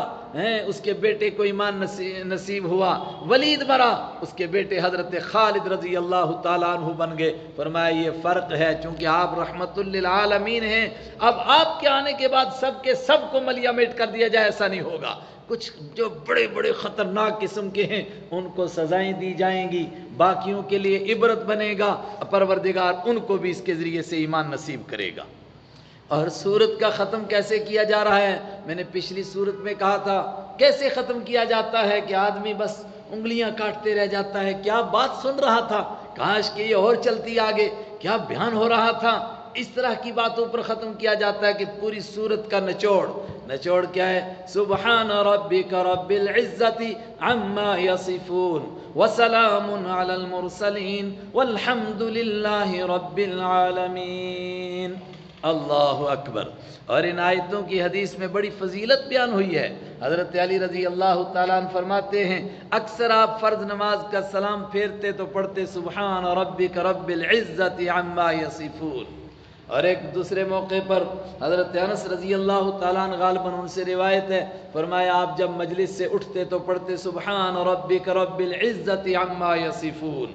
اس کے بیٹے کو ایمان نصیب ہوا۔ ولید مرا، اس کے بیٹے حضرت خالد رضی اللہ تعالیٰ عنہ بن گئے۔ فرمایا یہ فرق ہے، چونکہ آپ رحمت للعالمین ہیں، اب آپ کے آنے کے بعد سب کے سب کو ملیا میٹ کر دیا جائے، ایسا نہیں ہوگا۔ کچھ جو بڑے بڑے خطرناک قسم کے ہیں ان کو سزائیں دی جائیں گی، باقیوں کے لیے عبرت بنے گا، پروردگار ان کو بھی اس کے ذریعے سے ایمان نصیب کرے گا۔ اور سورت کا ختم کیسے کیا جا رہا ہے؟ میں نے پچھلی سورت میں کہا تھا کیسے ختم کیا جاتا ہے کہ آدمی بس انگلیاں کاٹتے رہ جاتا ہے۔ کیا بات سن رہا تھا، کاش کہ یہ اور چلتی آگے، کیا بیان ہو رہا تھا۔ اس طرح کی باتوں پر ختم کیا جاتا ہے کہ پوری سورت کا نچوڑ کیا ہے؟ سبحان ربک رب العزت عما یصفون وسلام علی المرسلین والحمد للہ رب العالمین۔ اللہ اکبر۔ اور ان آیتوں کی حدیث میں بڑی فضیلت بیان ہوئی ہے۔ حضرت علی رضی اللہ تعالیٰ عنہ فرماتے ہیں اکثر آپ فرض نماز کا سلام پھیرتے تو پڑھتے سبحان ربک رب العزت عما یصفون، اور ایک دوسرے موقع پر حضرت انس رضی اللہ تعالیٰ عنہ غالباً ان سے روایت ہے، فرمایا آپ جب مجلس سے اٹھتے تو پڑھتے سبحان ربک رب العزت عما یصفون۔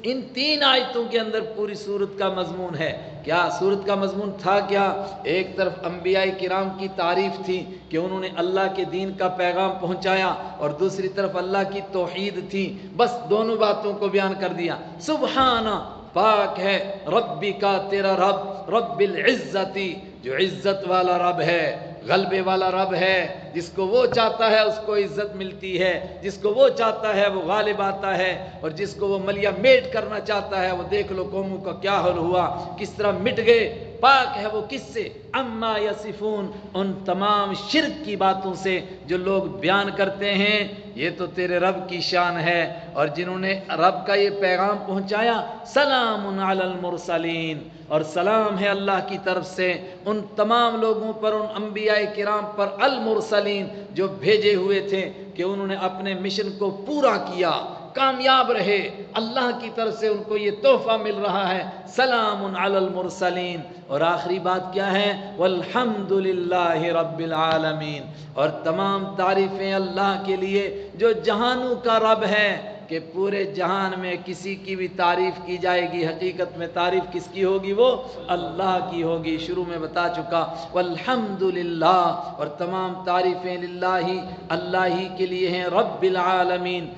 ان تین آیتوں کے اندر پوری سورت کا مضمون ہے۔ کیا سورت کا مضمون تھا کیا؟ ایک طرف انبیاء کرام کی تعریف تھی کہ انہوں نے اللہ کے دین کا پیغام پہنچایا، اور دوسری طرف اللہ کی توحید تھی، بس دونوں باتوں کو بیان کر دیا۔ سبحان، پاک ہے، ربی کا تیرا رب، رب العزتی، جو عزت والا رب ہے، غلبے والا رب ہے، جس کو وہ چاہتا ہے اس کو عزت ملتی ہے، جس کو وہ چاہتا ہے وہ غالب آتا ہے، اور جس کو وہ ملیا میٹ کرنا چاہتا ہے وہ دیکھ لو قوموں کا کیا حال ہوا، کس طرح مٹ گئے۔ پاک ہے وہ کس سے؟ اما یصفون، ان تمام شرک کی باتوں سے جو لوگ بیان کرتے ہیں۔ یہ تو تیرے رب کی شان ہے، اور جنہوں نے رب کا یہ پیغام پہنچایا، سلام علی المرسلین، اور سلام ہے اللہ کی طرف سے ان تمام لوگوں پر، ان انبیاء کرام پر، المرسلین، جو بھیجے ہوئے تھے کہ انہوں نے اپنے مشن کو پورا کیا، کامیاب رہے، اللہ کی طرف سے ان کو یہ تحفہ مل رہا ہے، سلام علی المرسلین۔ اور آخری بات کیا ہے؟ والحمد للہ رب العالمین، اور تمام تعریفیں اللہ کے لیے جو جہانوں کا رب ہے، کہ پورے جہان میں کسی کی بھی تعریف کی جائے گی، حقیقت میں تعریف کس کی ہوگی؟ وہ اللہ کی ہوگی۔ شروع میں بتا چکا، والحمد للہ، اور تمام تعریفیں للہ ہی، اللہ ہی کے لیے ہیں، رب العالمین،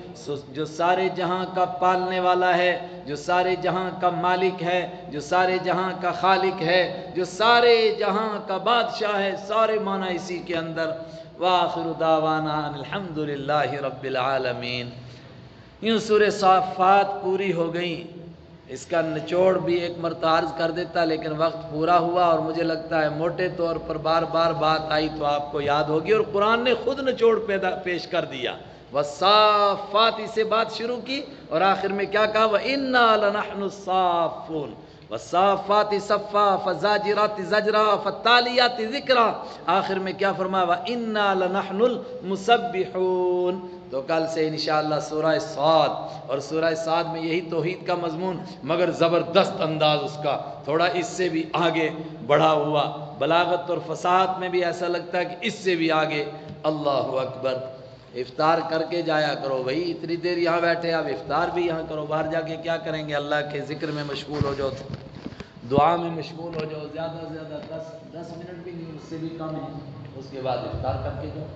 جو سارے جہاں کا پالنے والا ہے، جو سارے جہاں کا مالک ہے، جو سارے جہاں کا خالق ہے، جو سارے جہاں کا بادشاہ ہے، سارے معنی اسی کے اندر۔ وآخر دعوانا الحمد للہ رب العالمین۔ یوں سورہ صافات پوری ہو گئی۔ اس کا نچوڑ بھی ایک مرتبہ عرض کر دیتا، لیکن وقت پورا ہوا، اور مجھے لگتا ہے موٹے طور پر بار بار بات آئی تو آپ کو یاد ہوگی، اور قرآن نے خود نچوڑ پیش کر دیا۔ والصافات سے بات شروع کی، اور آخر میں کیا کہا؟ وَإِنَّا لَنَحْنُ الصَّافُّونَ والصافات صفا فالزاجرات زجرا فالتالیات ذکرا۔ آخر میں کیا فرمایا؟ وَإِنَّا لَنَحْنُ الْمُسَبِّحُونَ۔ تو کل سے انشاءاللہ سورہ صاد، اور سورہ صاد میں یہی توحید کا مضمون، مگر زبردست انداز اس کا تھوڑا اس سے بھی آگے بڑھا ہوا، بلاغت اور فصاحت میں بھی ایسا لگتا ہے کہ اس سے بھی آگے۔ اللہ اکبر۔ افطار کر کے جایا کرو بھائی، اتنی دیر یہاں بیٹھے، اب افطار بھی یہاں کرو، باہر جا کے کیا کریں گے؟ اللہ کے ذکر میں مشغول ہو جاؤ، دعا میں مشغول ہو جاؤ، زیادہ سے زیادہ 10 منٹ بھی نہیں، اس سے بھی کم ہے، اس کے بعد افطار کر کے جاؤ۔